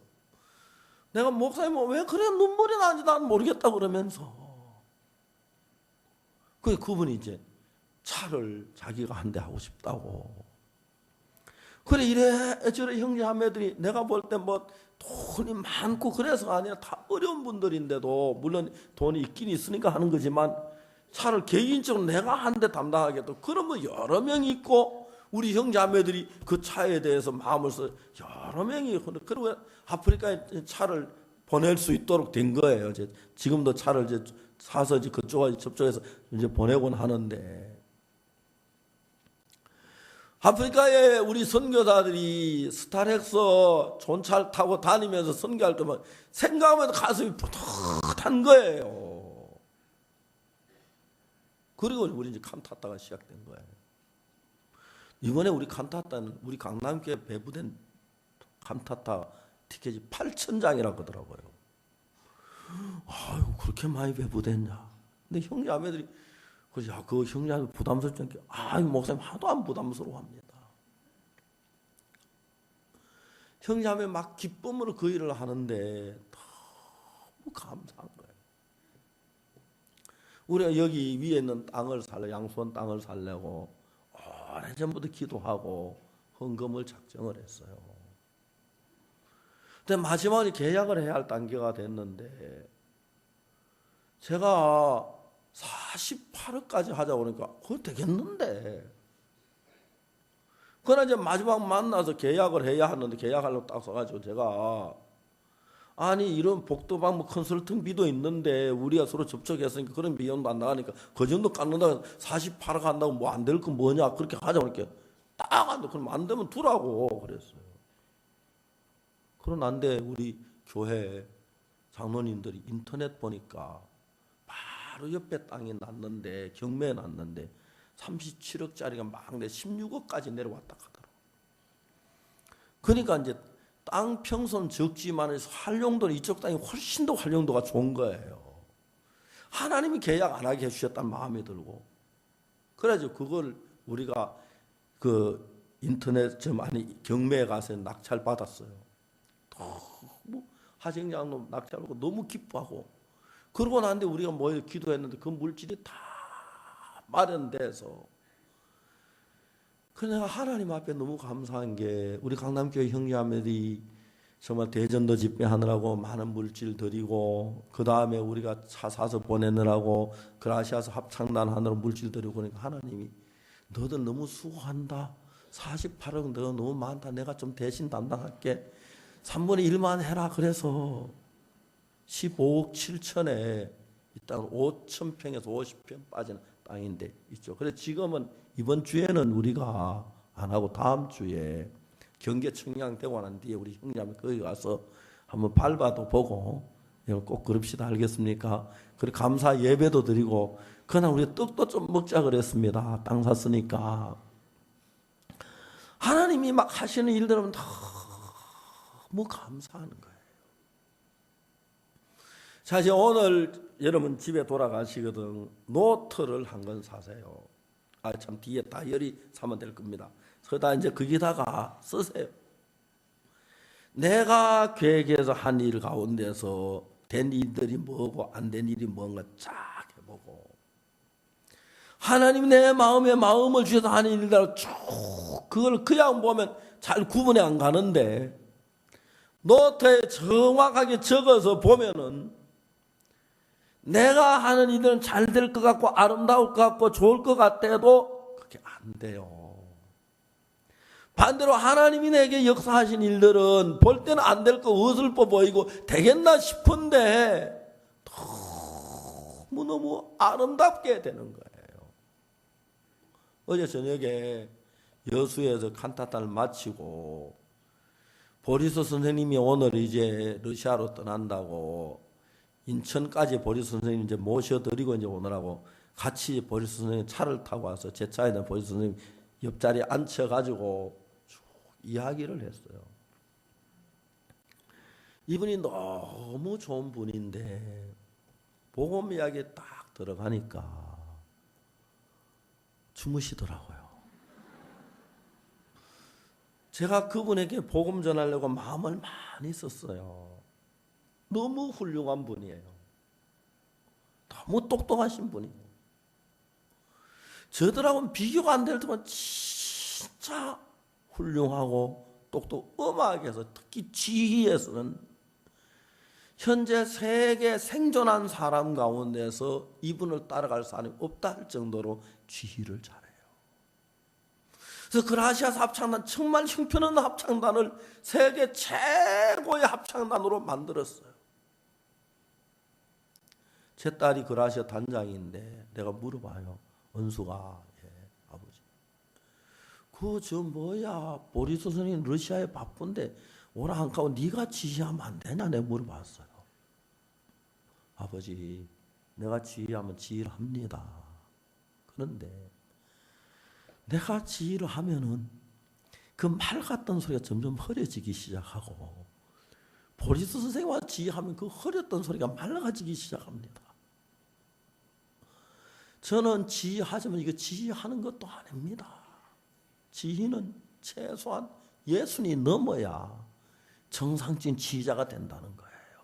내가 목사님 왜 그래 눈물이 나는지 난 모르겠다 그러면서 그분이 이제 차를 자기가 한 대 하고 싶다고 그래 이래저래 형제자매들이 내가 볼 때 뭐 돈이 많고 그래서가 아니라 다 어려운 분들인데도 물론 돈이 있긴 있으니까 하는 거지만 차를 개인적으로 내가 한 대 담당하겠다 그러면 여러 명이 있고 우리 형제자매들이 그 차에 대해서 마음을 써 여러 명이 그리고 아프리카에 차를 보낼 수 있도록 된 거예요. 지금도 차를 이제 사서 이제 저쪽에서 이제 보내곤 하는데 아프리카에 우리 선교사들이 스타렉서 좋은 차를 타고 다니면서 선교할 때만 생각하면 가슴이 뿌듯한 거예요. 그리고 우리 이제 칸타타가 시작된 거예요. 이번에 우리 칸타타는 우리 강남교회 배부된 칸타타 티켓이 8,000장이라고 하더라고요. 아유 그렇게 많이 배부됐냐. 근데 형제자매들이 그래서 그 형제자매 부담스럽지 않게 아유 목사님 하도 안 부담스러워합니다. 형제자매 막 기쁨으로 그 일을 하는데 너무 감사한 거예요. 우리가 여기 위에 있는 땅을 살려 양수원 땅을 살려고 오래전부터 기도하고 헌금을 작정을 했어요. 근데 마지막에 계약을 해야 할 단계가 됐는데 제가 48억까지 하자고 그러니까 그거 되겠는데 그러나 이제 마지막 만나서 계약을 해야 하는데 계약하려고 딱 써가지고 제가 아니 이런 복도방 컨설팅비도 있는데 우리가 서로 접촉했으니까 그런 비용도 안 나가니까 그 정도 깎는다고 48억 한다고 뭐 안 될 거 뭐냐 그렇게 하자고 그러니까 딱 안 돼. 그럼 안 되면 두라고 그랬어요. 그런데 우리 교회 장로님들이 인터넷 보니까 바로 옆에 땅이 났는데 경매에 났는데 37억짜리가 막 내 16억까지 내려왔다 하더라고요. 그러니까 이제 땅 평수는 적지만 활용도는 이쪽 땅이 훨씬 더 활용도가 좋은 거예요. 하나님이 계약 안 하게 해주셨다는 마음이 들고 그래서 그걸 우리가 그 인터넷 경매에 가서 낙찰 받았어요. 너무 하정장로 낙찰하고 너무 기뻐하고 그러고 난데 우리가 모여 기도했는데 그 물질이 다 마련돼서 그래서 내가 하나님 앞에 너무 감사한 게 우리 강남교회 형제자매들이 정말 대전도 집회하느라고 많은 물질 드리고 그 다음에 우리가 차 사서 보내느라고 그라시아서 합창단 하느라고 물질 드리고 그러니까 하나님이 너들 너무 수고한다. 48억 너 너무 많다. 내가 좀 대신 담당할게. 3분의 1만 해라. 그래서 15억 7천에 이 땅은 5,000평에서 50평 빠지는 땅인데 있죠. 그래서 지금은 이번 주에는 우리가 안 하고 다음 주에 경계 청량되고 난 뒤에 우리 형제자매 거기 가서 한번 밟아도 보고 꼭 그럽시다. 알겠습니까? 그리고 감사 예배도 드리고 그날 우리 떡도 좀 먹자 그랬습니다. 땅 샀으니까. 하나님이 막 하시는 일들은 너무 감사하는 거예요. 사실 오늘 여러분 집에 돌아가시거든 노트를 한 권 사세요. 참 뒤에 다이어리 사면 될 겁니다. 그러다 이제 거기다가 쓰세요. 내가 계획해서 한 일 가운데서 된 일들이 뭐고 안 된 일이 뭔가 쫙 해보고 하나님 내 마음에 마음을 주셔서 하는 일들 쭉 그걸 그냥 보면 잘 구분이 안 가는데 노트에 정확하게 적어서 보면은 내가 하는 일은 잘 될 것 같고 아름다울 것 같고 좋을 것 같아도 그게 안 돼요. 반대로 하나님이 내게 역사하신 일들은 볼 때는 안 될 거 어설퍼 보이고 되겠나 싶은데 너무너무 아름답게 되는 거예요. 어제 저녁에 여수에서 칸타타를 마치고 보리스 선생님이 오늘 이제 러시아로 떠난다고 인천까지 보리스 선생님 이제 모셔드리고 이제 오느라고 같이 보리스 선생님 차를 타고 와서 제 차에다 보리스 선생님 옆자리에 앉혀가지고 쭉 이야기를 했어요. 이분이 너무 좋은 분인데 복음 이야기에 딱 들어가니까 주무시더라고요. 제가 그분에게 복음 전하려고 마음을 많이 썼어요. 너무 훌륭한 분이에요. 너무 똑똑하신 분이에요. 저들하고는 비교가 안 될 때만 진짜 훌륭하고 음악에서 특히 지휘에서는 현재 세계 생존한 사람 가운데서 이분을 따라갈 사람이 없다 할 정도로 지휘를 잘해요. 그래서 그라시아스 합창단 정말 형편없는 합창단을 세계 최고의 합창단으로 만들었어요. 제 딸이 그라시아 단장인데 내가 물어봐요. 은수가 아버지 저 뭐야 보리스 선생님 러시아에 바쁜데 오라 안 가고 네가 지휘하면 안 되냐 내가 물어봤어요. 아버지 내가 지휘하면 지휘를 합니다. 그런데 내가 지휘를 하면은 그 말 같던 소리가 점점 흐려지기 시작하고 보리스 선생님과 지휘하면 그 흐렸던 소리가 맑아지기 시작합니다. 저는 지휘하지만 이거 지휘하는 것도 아닙니다. 지휘는 최소한 예순이 넘어야 정상적인 지휘자가 된다는 거예요.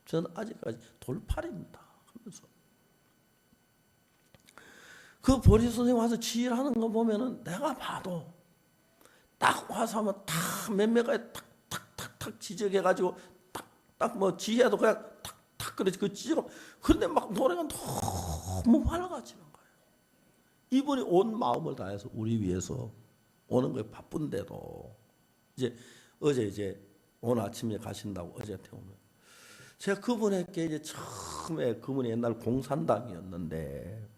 저는 아직까지 돌팔입니다. 하면서 그 보리스 선생님 와서 지휘를 하는 거 보면은 내가 봐도 딱 와서 하면 탁 몇 메가에 탁탁탁탁 지적해가지고 딱 뭐 지휘해도 그냥 탁탁 그래 그 지적. 그런데 막 노래가 너무 맑아지는 거예요. 이분이 온 마음을 다해서 우리 위해서 오는 거에 바쁜데도 이제 어제 이제 오늘 아침에 가신다고 어제 태우면 제가 그분에게 이제 처음에 그분이 옛날 공산당이었는데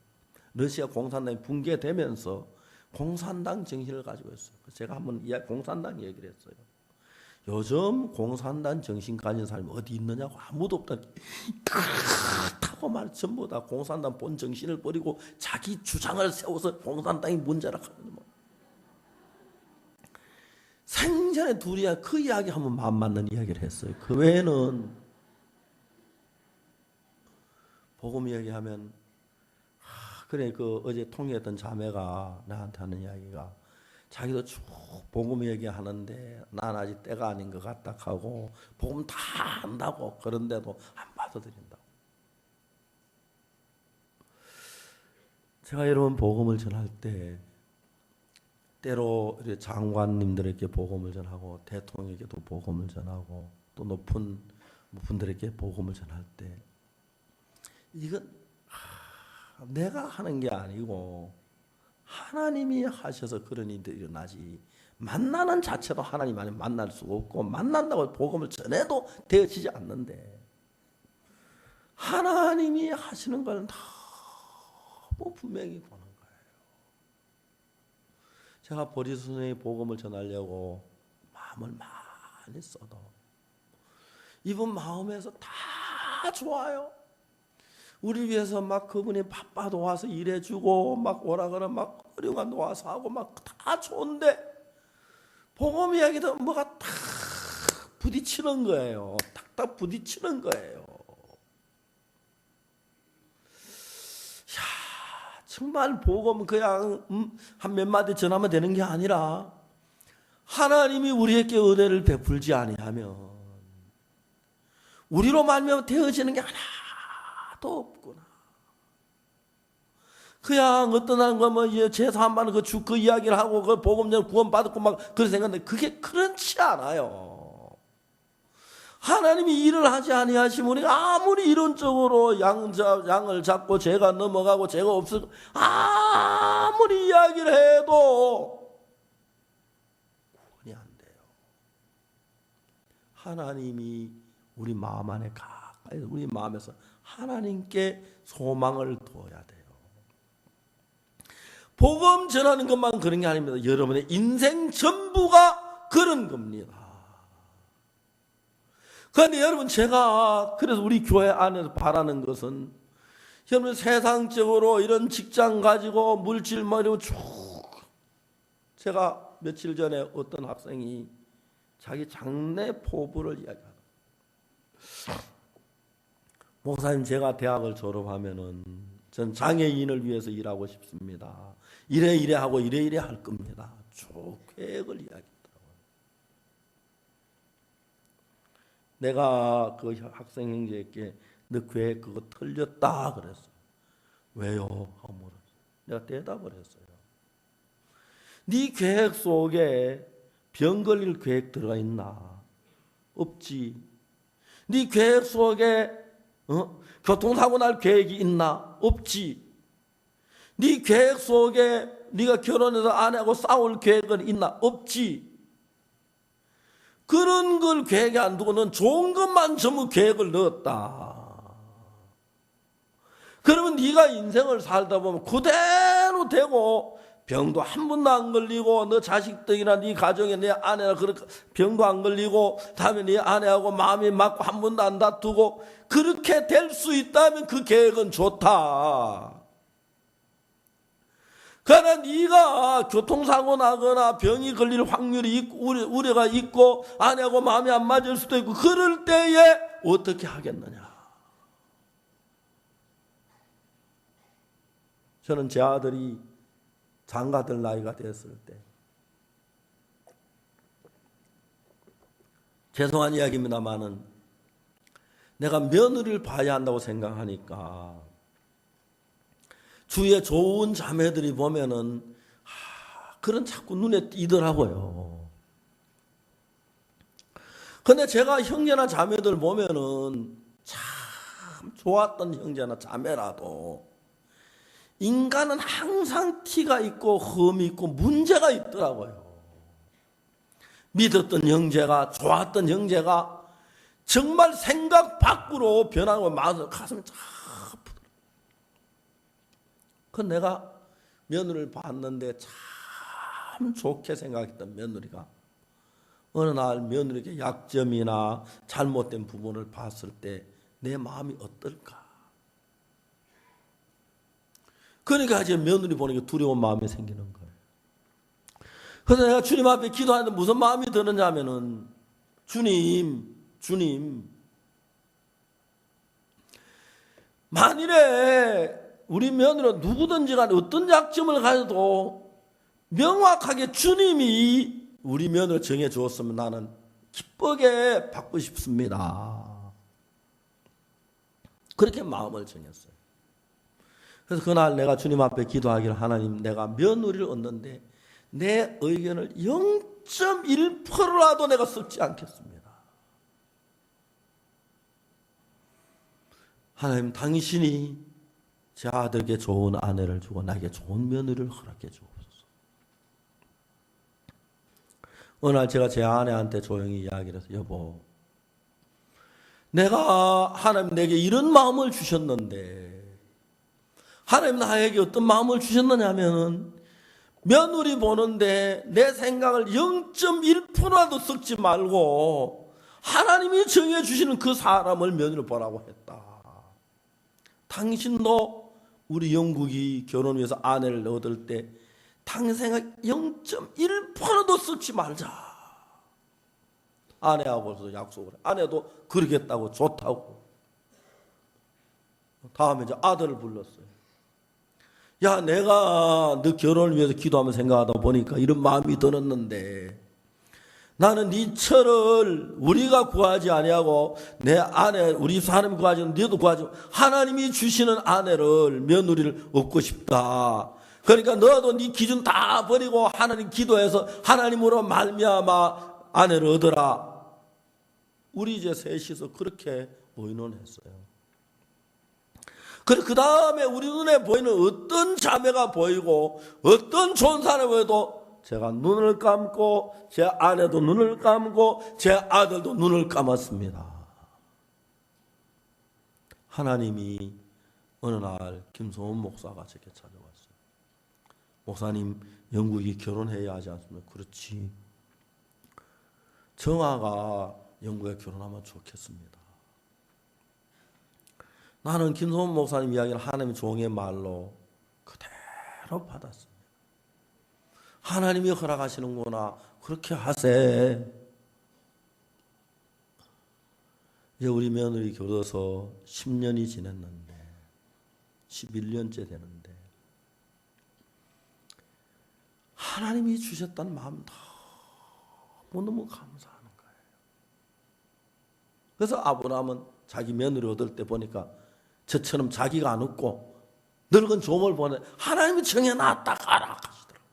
러시아 공산당이 붕괴되면서 공산당 정신을 가지고 있어요. 제가 한번 공산당 얘기를 했어요. 요즘 공산당 정신 가진 사람이 어디 있느냐고 아무도 없다. 그렇다고 말 전부 다 공산당 본 정신을 버리고 자기 주장을 세워서 공산당이 문제라 하는 뭐. 생전에 둘이야 그 이야기 한번 마음 맞는 이야기를 했어요. 그 외에는 복음 이야기하면 그래 그 어제 통역했던 자매가 나한테 하는 이야기가 자기도 쭉 복음 얘기하는데 난 아직 때가 아닌 것 같다 하고 복음 다 안다고 그런데도 안 받아들인다고. 제가 여러분 복음을 전할 때 때로 장관님들에게 복음을 전하고 대통령에게도 복음을 전하고 또 높은 분들에게 복음을 전할 때 이건 내가 하는 게 아니고 하나님이 하셔서 그런 일들이 일어나지 만나는 자체도 하나님 아니면 만날 수가 없고 만난다고 복음을 전해도 되어지지 않는데 하나님이 하시는 걸 너무 분명히 보는 거예요. 제가 보리스 선생님의 복음을 전하려고 마음을 많이 써도 이분 마음에서 다 좋아요. 우리 위해서 막 그분이 바빠도 와서 일해주고 막 오라 그러면 막 어려운도 와서 하고 막 다 좋은데 복음 이야기도 뭐가 탁 부딪히는 거예요. 탁탁 부딪히는 거예요. 야, 정말 복음 그냥 한 몇 마디 전하면 되는 게 아니라 하나님이 우리에게 은혜를 베풀지 아니하면 우리로 말미암아 되어지는 게 하나도 없구나. 그냥 어떤 한 거면 제사 한 받는 그 이야기를 하고 그 복음 전 구원 받았고 막 그런 생각인데 그게 그렇지 않아요. 하나님이 일을 하지 아니하시면 우리가 아무리 이론적으로 양을 잡고 죄가 넘어가고 죄가 없어 아무리 이야기를 해도 하나님이 우리 마음 안에 가까이, 우리 마음에서 하나님께 소망을 둬야 돼요. 복음 전하는 것만 그런 게 아닙니다. 여러분의 인생 전부가 그런 겁니다. 그런데 여러분, 제가 그래서 우리 교회 안에서 바라는 것은, 여러분 세상적으로 이런 직장 가지고 물질 말이고 쭉, 제가 며칠 전에 어떤 학생이 자기 장래 포부를 이야기하더라고요. 목사님, 제가 대학을 졸업하면은 전 장애인을 위해서 일하고 싶습니다. 이래 하고 이래 할 겁니다. 쭉 계획을 이야기하더라고요. 내가 그 학생 형제에게 너 계획 그거 틀렸다 그랬어. 왜요? 하고 물었어요. 내가 대답을 했어요. 네 계획 속에 병 걸릴 계획 들어가 있나? 없지. 네 계획 속에 교통사고 날 계획이 있나? 없지. 네 계획 속에 네가 결혼해서 아내하고 싸울 계획은 있나? 없지. 그런 걸 계획에 안 두고는 좋은 것만 전부 계획을 넣었다. 그러면 네가 인생을 살다 보면 그대로 되고 병도 한 번도 안 걸리고 너 자식들이나 네 가정에 내 아내나 그렇게 병도 안 걸리고 다음에 네 아내하고 마음이 맞고 한 번도 안 다투고 그렇게 될 수 있다면 그 계획은 좋다. 그러나 네가 교통사고 나거나 병이 걸릴 확률이 있고 우려가 있고 아내하고 마음이 안 맞을 수도 있고 그럴 때에 어떻게 하겠느냐. 저는 제 아들이 장가들 나이가 됐을 때, 죄송한 이야기입니다만은 내가 며느리를 봐야 한다고 생각하니까 주위에 좋은 자매들이 보면은 그런 자꾸 눈에 띄더라고요. 근데 제가 형제나 자매들 보면은 참 좋았던 형제나 자매라도 인간은 항상 티가 있고 흠이 있고 문제가 있더라고요. 믿었던 형제가, 좋았던 형제가 정말 생각 밖으로 변하고 가슴이 참 아프더라고요. 그 내가 며느리를 봤는데 참 좋게 생각했던 며느리가 어느 날 며느리에게 약점이나 잘못된 부분을 봤을 때 내 마음이 어떨까? 그러니까 이제 며느리 보는 게 두려운 마음이 생기는 거예요. 그래서 내가 주님 앞에 기도하는데 무슨 마음이 드느냐 하면은 주님 만일에 우리 며느리가 누구든지 간에 어떤 약점을 가져도 명확하게 주님이 우리 며느리를 정해 주었으면 나는 기쁘게 받고 싶습니다. 그렇게 마음을 정했어요. 그래서 그날 내가 주님 앞에 기도하기를, 하나님, 내가 며느리를 얻는데 내 의견을 0.1%라도 내가 썩지 않겠습니다. 하나님, 당신이 제 아들에게 좋은 아내를 주고 나에게 좋은 며느리를 허락해 주옵소서. 어느 날 제가 제 아내한테 조용히 이야기를 해서, 여보, 내가 하나님 내게 이런 마음을 주셨는데 하나님 나에게 어떤 마음을 주셨느냐 하면은 며느리 보는데 내 생각을 0.1%라도 썩지 말고 하나님이 정해주시는 그 사람을 며느리 보라고 했다. 당신도 우리 영국이 결혼 위해서 아내를 얻을 때 당신 생각 0.1%도 썩지 말자. 아내하고서 약속을 해. 아내도 그러겠다고, 좋다고. 다음에 이제 아들을 불렀어요. 야, 내가 너 결혼을 위해서 기도하며 생각하다 보니까 이런 마음이 들었는데 나는 네 철을 우리가 구하지 아니하고 내 아내, 우리 사람이 구하지 않고 너도 구하지 않고 하나님이 주시는 아내를, 며느리를 얻고 싶다. 그러니까 너도 네 기준 다 버리고 하나님 기도해서 하나님으로 말미암아 아내를 얻어라. 우리 이제 셋이서 그렇게 의논했어요. 그 다음에 우리 눈에 보이는 어떤 자매가 보이고 어떤 좋은 사람이 보여도 제가 눈을 감고 제 아내도 눈을 감고 제 아들도 눈을 감았습니다. 하나님이 어느 날 김성훈 목사가 제게 찾아왔어요. 목사님, 영국이 결혼해야 하지 않습니까? 그렇지. 정아가 영국에 결혼하면 좋겠습니다. 나는 김성훈 목사님 이야기를 하나님의 종의 말로 그대로 받았습니다. 하나님이 허락하시는구나. 그렇게 하세. 이제 우리 며느리 결혼해서 10년이 지났는데 11년째 되는데 하나님이 주셨다는 마음 너무너무 감사하는 거예요. 그래서 아브라함은 자기 며느리 얻을 때 보니까 저처럼 자기가 안 웃고 늙은 조물 보내 하나님이 정해놨다 가라 하시더라고요.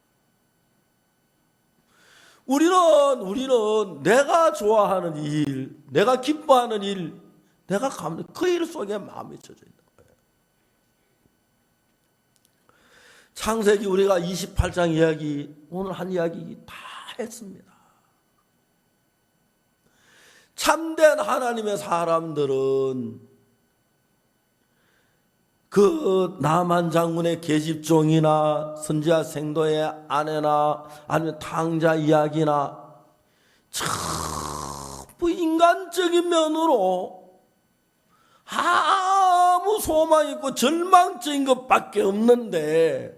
우리는 내가 좋아하는 일, 내가 기뻐하는 일, 내가 감는 그 일 속에 마음이 젖어 있는 거예요. 창세기 우리가 28장 이야기, 오늘 한 이야기 다 했습니다. 참된 하나님의 사람들은 그 나만 장군의 계집종이나 선지자 생도의 아내나 아니면 탕자 이야기나 전부 인간적인 면으로 아무 소망 있고 절망적인 것밖에 없는데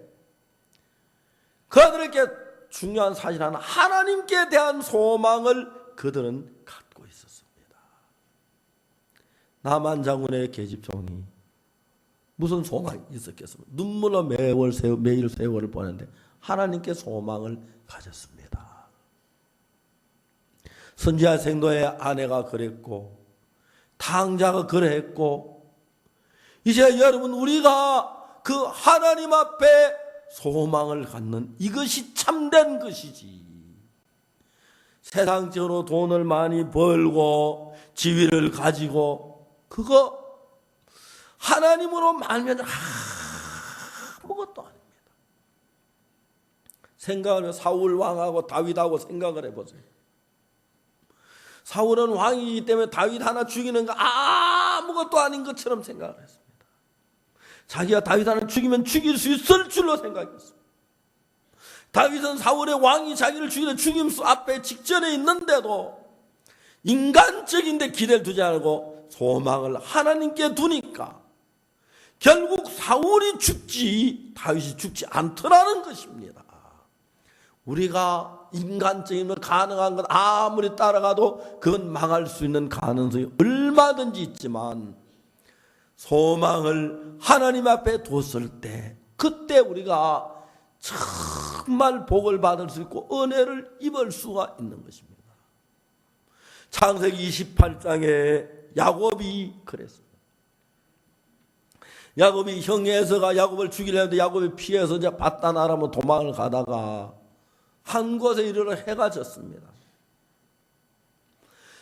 그들에게 중요한 사실 하나, 하나님께 대한 소망을 그들은 갖고 있었습니다. 나만 장군의 계집종이 무슨 소망이 있었겠습니까? 눈물로 매일 세월을 보냈는데 하나님께 소망을 가졌습니다. 선지자 생도의 아내가 그랬고 탕자가 그랬고 이제 여러분 우리가 그 하나님 앞에 소망을 갖는 이것이 참된 것이지. 세상적으로 돈을 많이 벌고 지위를 가지고 그거 하나님으로 말면 아무것도 아닙니다. 생각을 사울 왕하고 다윗하고 생각을 해보세요. 사울은 왕이기 때문에 다윗 하나 죽이는 거 아무것도 아닌 것처럼 생각을 했습니다. 자기가 다윗 하나 죽이면 죽일 수 있을 줄로 생각했습니다. 다윗은 사울의 왕이 자기를 죽이는 죽임수 앞에 직전에 있는데도 인간적인데 기대를 두지 않고 소망을 하나님께 두니까 결국 사울이 죽지 다윗이 죽지 않더라는 것입니다. 우리가 인간적인 것 가능한 것 아무리 따라가도 그건 망할 수 있는 가능성이 얼마든지 있지만 소망을 하나님 앞에 뒀을 때 그때 우리가 정말 복을 받을 수 있고 은혜를 입을 수가 있는 것입니다. 창세기 28장에 야곱이 그랬습니다. 야곱이 형이 에서가 야곱을 죽이려는데 야곱이 피해서 이제 바다나라로 도망을 가다가 한 곳에 이르러 해가 졌습니다.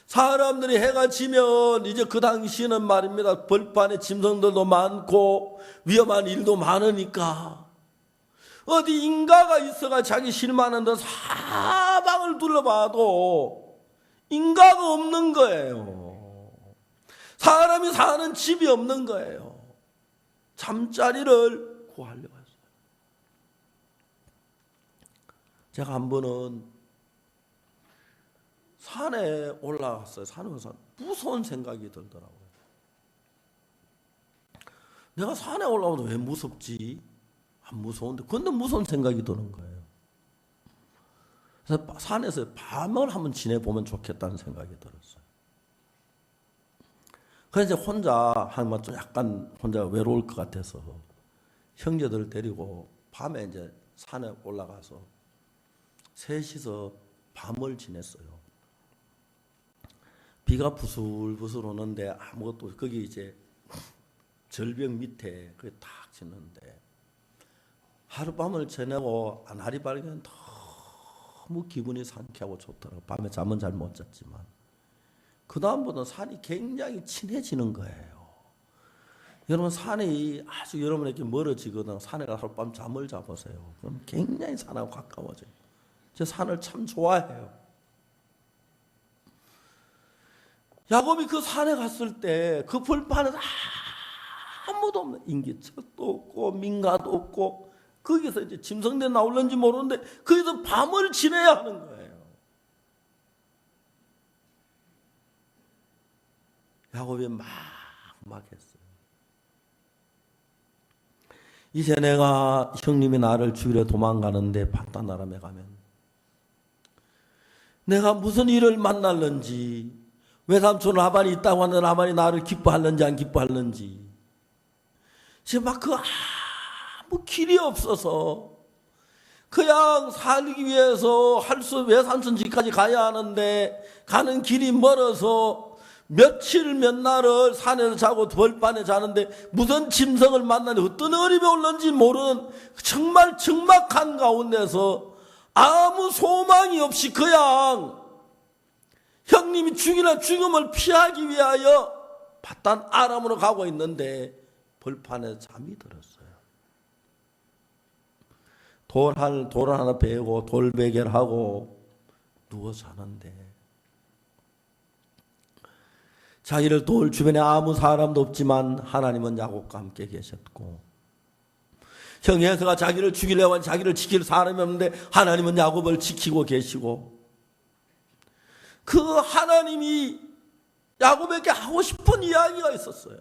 사람들이 해가 지면 이제 그 당시에는 말입니다. 벌판에 짐승들도 많고 위험한 일도 많으니까 어디 인가가 있어가 자기 실만한 데 사방을 둘러봐도 인가가 없는 거예요. 사람이 사는 집이 없는 거예요. 잠자리를 구하려고 했어요. 제가 한 번은 산에 올라갔어요. 산에 올라가서 무서운 생각이 들더라고요. 내가 산에 올라가도 왜 무섭지? 안 무서운데 근데 무서운 생각이 드는 거예요. 그래서 산에서 밤을 한번 지내보면 좋겠다는 생각이 들었어요. 그래서 이제 혼자 한번 좀 약간 혼자 외로울 것 같아서 형제들을 데리고 밤에 이제 산에 올라가서 셋이서 밤을 지냈어요. 비가 부슬부슬 오는데 아무것도 거기 이제 절벽 밑에 그게 탁 짓는데 하룻밤을 지내고 날이 밝으면 너무 기분이 상쾌하고 좋더라고요. 밤에 잠은 잘 못 잤지만 그 다음부터는 산이 굉장히 친해지는 거예요. 여러분 산이 아주 여러분에게 멀어지거든 산에 가서 하룻밤 잠을 자보세요. 그럼 굉장히 산하고 가까워져요. 저 산을 참 좋아해요. 야곱이 그 산에 갔을 때 그 벌판에 아무도 없는, 인기척도 없고 민가도 없고, 거기서 이제 짐승대 나올는지 모르는데 거기서 밤을 지내야 하는 거예요. 야곱이 막막했어요. 이제 내가 형님이 나를 죽이려 도망가는데 바다나람에 가면 내가 무슨 일을 만날는지, 외삼촌 라반이 있다고 하는데 라반이 나를 기뻐할는지 안 기뻐할는지, 지금 막 그 아무 길이 없어서 그냥 살기 위해서 외삼촌 집까지 가야 하는데 가는 길이 멀어서 며칠 몇 날을 산에서 자고 벌판에 자는데 무슨 짐승을 만나는데 어떤 어림이 올는지 모르는 정말 적막한 가운데서 아무 소망이 없이 그냥 형님이 죽음을 피하기 위하여 바단 아람으로 가고 있는데 벌판에 잠이 들었어요. 돌 하나 베고 돌베개를 하고 누워 자는데 자기를 도울 주변에 아무 사람도 없지만 하나님은 야곱과 함께 계셨고, 형 에서가 자기를 죽이려고 하는, 자기를 지킬 사람이 없는데 하나님은 야곱을 지키고 계시고, 그 하나님이 야곱에게 하고 싶은 이야기가 있었어요.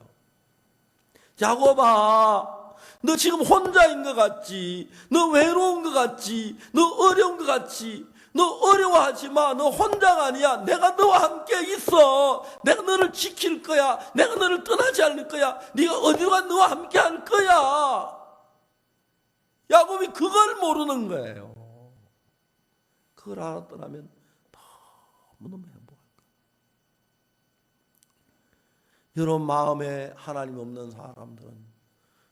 야곱아, 너 지금 혼자인 것 같지? 너 외로운 것 같지? 너 어려운 것 같지? 너 어려워하지 마. 너 혼자가 아니야. 내가 너와 함께 있어. 내가 너를 지킬 거야. 내가 너를 떠나지 않을 거야. 네가 어디로 가 너와 함께 할 거야. 야곱이 그걸 모르는 거예요. 그걸 알았더라면 너무너무 행복할 거예요. 여러분 마음에 하나님 없는 사람들은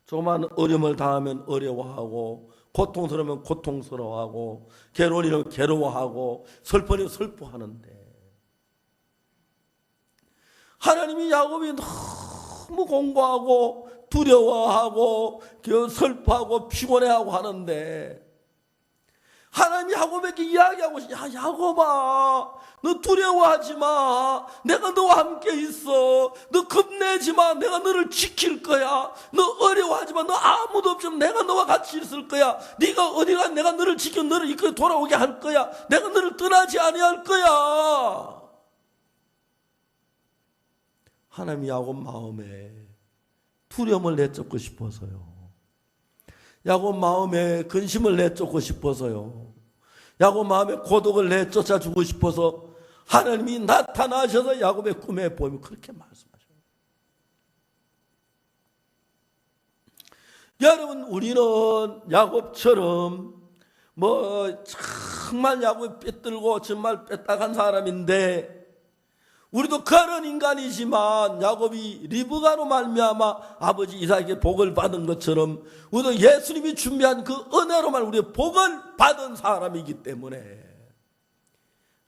조그만 어려움을 당하면 어려워하고, 고통스러우면 고통스러워하고, 괴로운 일은 괴로워하고, 슬퍼는 슬퍼하는데, 하나님이 야곱이 너무 공고하고 두려워하고 슬퍼하고 피곤해하고 하는데, 하나님이 야곱에게 이야기하고 있어요. 야, 야곱아, 너 두려워하지 마. 내가 너와 함께 있어. 너 겁내지 마. 내가 너를 지킬 거야. 너 어려워하지 마. 너 아무도 없지만 내가 너와 같이 있을 거야. 네가 어디 가 내가 너를 지켜 너를 이끌어 돌아오게 할 거야. 내가 너를 떠나지 아니할 거야. 하나님이 야곱 마음에 두려움을 내쫓고 싶어서요. 야곱 마음에 근심을 내쫓고 싶어서요. 야곱 마음에 고독을 내쫓아 주고 싶어서 하나님이 나타나셔서 야곱의 꿈에 보면 그렇게 말씀하셔요. 여러분, 우리는 야곱처럼 정말 야곱이 삐뚤고 정말 빼딱한 사람인데, 우리도 그런 인간이지만 야곱이 리브가로 말미암아 아버지 이삭에게 복을 받은 것처럼 우리도 예수님이 준비한 그 은혜로만 우리의 복을 받은 사람이기 때문에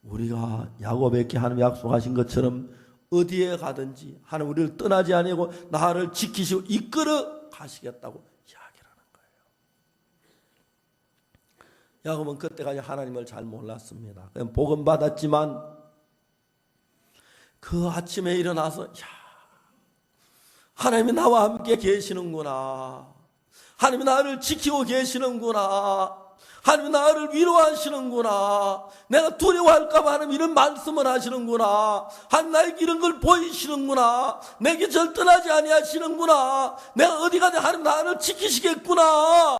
우리가 야곱에게 하나님 약속하신 것처럼 어디에 가든지 하나님 우리를 떠나지 아니하고 나를 지키시고 이끌어 가시겠다고 이야기를 하는 거예요. 야곱은 그때까지 하나님을 잘 몰랐습니다. 복은 받았지만 그 아침에 일어나서 하나님이 나와 함께 계시는구나. 하나님이 나를 지키고 계시는구나. 하나님이 나를 위로하시는구나. 내가 두려워할까 봐 하나님 이런 말씀을 하시는구나. 하나님 나에게 이런 걸 보이시는구나. 내게 절 떠나지 아니하시는구나. 내가 어디 가든 하나님 나를 지키시겠구나.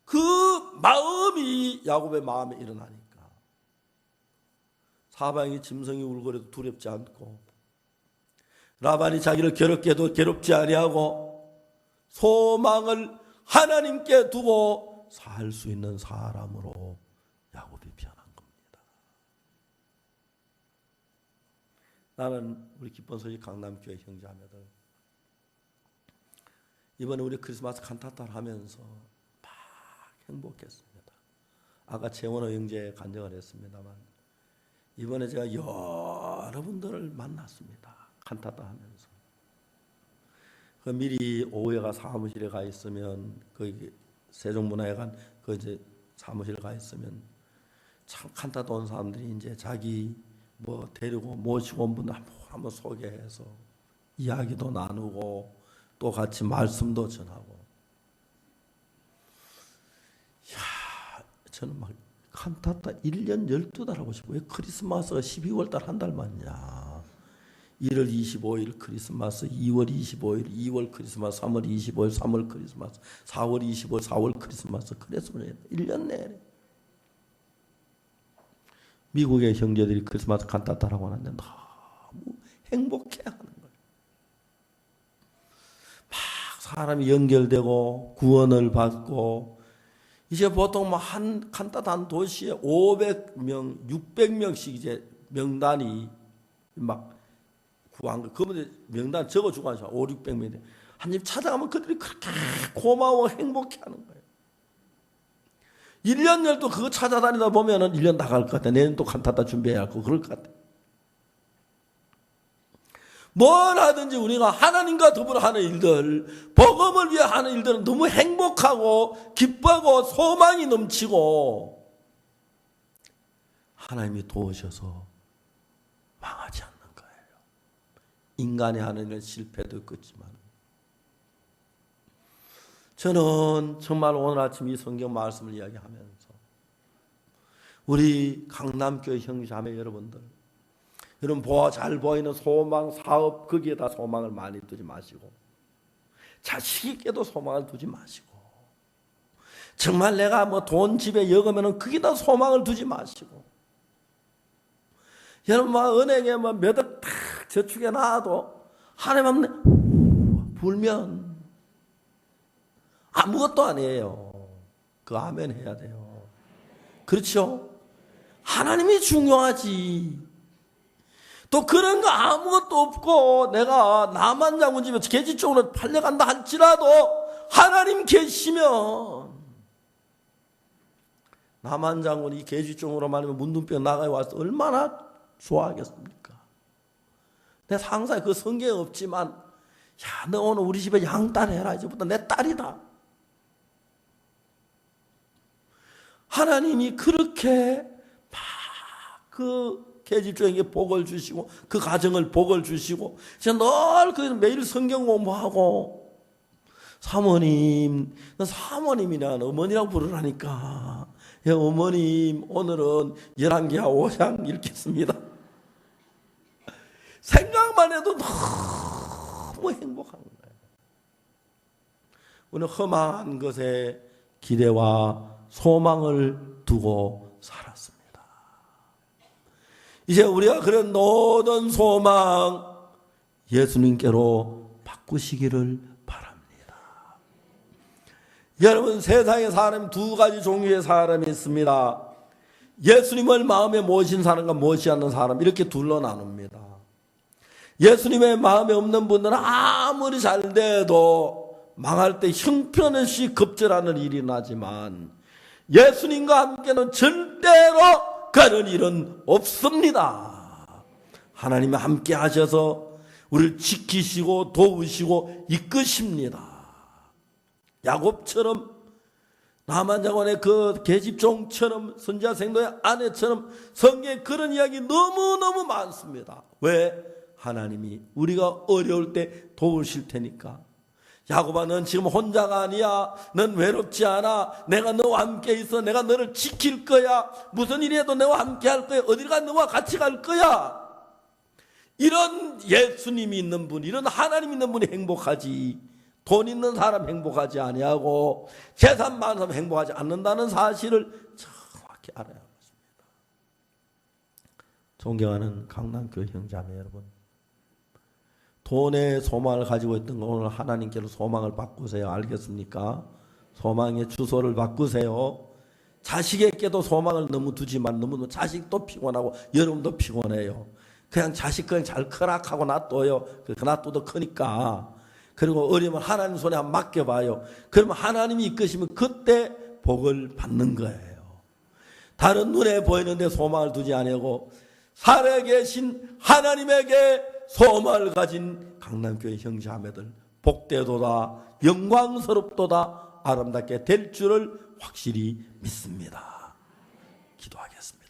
그 마음이 야곱의 마음에 일어나니까 사방이 짐승이 울거려도 두렵지 않고, 라반이 자기를 괴롭게 해도 괴롭지 아니하고, 소망을 하나님께 두고 살 수 있는 사람으로 야곱이 변한 겁니다. 나는 우리 기쁜 소식 강남교회 형제자매들, 이번에 우리 크리스마스 칸타타를 하면서 막 행복했습니다. 아까 최원호 형제 간증을 했습니다만 이번에 제가 여러분들을 만났습니다. 칸타타 하면서. 그 미리 오후에 가 사무실에 가 있으면 거기 세종문화회관 그 이제 사무실 가 있으면 참 칸타타 온 사람들이 이제 자기 뭐 데리고 모시고 온 분들 한번 소개해서 이야기도 나누고 또 같이 말씀도 전하고. 저는 막 칸타타 1년 12달 하고 싶어. 왜 크리스마스가 12월 달 한 달 맞냐. 1월 25일 크리스마스, 2월 25일 2월 크리스마스, 3월 25일 3월 크리스마스, 4월 25일 4월 크리스마스. 그랬으면 1년 내내. 미국의 형제들이 크리스마스 칸타타라고 하는데 너무 행복해하는 거예요. 막 사람이 연결되고 구원을 받고. 이제 보통 뭐 한 칸타타 한 도시에 500명, 600명씩 이제 명단이 막 구한 거. 그분들 명단 적어주고 하죠. 5, 600명인데 한 집 찾아가면 그들이 그렇게 고마워 행복해 하는 거예요. 1년 열도 그거 찾아다니다 보면은 1년 나갈 것 같아. 내년 또 칸타타 준비해야 할 거 그럴 것 같아. 뭘 하든지 우리가 하나님과 더불어 하는 일들, 복음을 위해 하는 일들은 너무 행복하고 기뻐하고 소망이 넘치고 하나님이 도우셔서 망하지 않는 거예요. 인간이 하는 일은 실패도 있겠지만 저는 정말 오늘 아침 이 성경 말씀을 이야기하면서 우리 강남교회 형제자매 여러분들, 여러분 잘 보이는 소망, 사업 거기에다 소망을 많이 두지 마시고 자식에게도 소망을 두지 마시고 정말 내가 뭐 돈 집에 적으면 거기다 소망을 두지 마시고 여러분 뭐 은행에 뭐 몇 억 탁 저축해 놔도 하나님 앞에 불면 아무것도 아니에요. 그 아멘 해야 돼요. 그렇죠? 하나님이 중요하지. 또 그런 거 아무것도 없고 내가 남한 장군 집에 계집 쪽으로 팔려간다 할지라도 하나님 계시면 남한 장군이 계집 쪽으로 말하면 문둥병 나가에 와서 얼마나 좋아하겠습니까? 내가 항상 그 성경에 없지만 야, 너 오늘 우리 집에 양딸 해라. 이제부터 내 딸이다. 하나님이 그렇게 막 그 계집종에게 복을 주시고 그 가정을 복을 주시고 제가 늘 그 매일 성경 공부하고 사모님, 사모님이나 어머니라고 부르라니까. 예, 어머님 오늘은 11개와 5장 읽겠습니다. 생각만 해도 너무 행복한 거예요. 우리는 험한 것에 기대와 소망을 두고 살았습니다. 이제 우리가 그런 모든 소망 예수님께로 바꾸시기를 바랍니다. 여러분 세상에 사람이 두 가지 종류의 사람이 있습니다. 예수님을 마음에 모신 사람과 모시지 않는 사람 이렇게 둘로 나눕니다. 예수님의 마음에 없는 분들은 아무리 잘 돼도 망할 때 형편없이 급절하는 일이 나지만 예수님과 함께는 절대로 그런 일은 없습니다. 하나님이 함께 하셔서 우리를 지키시고 도우시고 이끄십니다. 야곱처럼 남한 장관의 그 계집종처럼 선지자 생도의 아내처럼 성경에 그런 이야기 너무너무 많습니다. 왜? 하나님이 우리가 어려울 때 도우실 테니까. 야곱아 넌 지금 혼자가 아니야. 넌 외롭지 않아. 내가 너와 함께 있어. 내가 너를 지킬 거야. 무슨 일이 해도 너와 함께 할 거야. 어딜 가 너와 같이 갈 거야. 이런 예수님이 있는 분, 이런 하나님 있는 분이 행복하지. 돈 있는 사람 행복하지 아니하고 재산 많은 사람 행복하지 않는다는 사실을 정확히 알아야 합니다. 존경하는 강남교회 형제자매 여러분, 돈의 소망을 가지고 있던 거 오늘 하나님께로 소망을 바꾸세요. 알겠습니까? 소망의 주소를 바꾸세요. 자식에게도 소망을 너무 두지만 너무 자식도 피곤하고 여러분도 피곤해요. 그냥 자식 그냥 잘 크라 하고 놔둬요. 그 놔둬도 크니까. 그리고 어려우면 하나님 손에 한번 맡겨봐요. 그러면 하나님이 이끄시면 그때 복을 받는 거예요. 다른 눈에 보이는데 소망을 두지 아니하고 살아계신 하나님에게 소망을 가진 강남교회 형제자매들 복되도다 영광스럽도다 아름답게 될 줄을 확실히 믿습니다. 기도하겠습니다.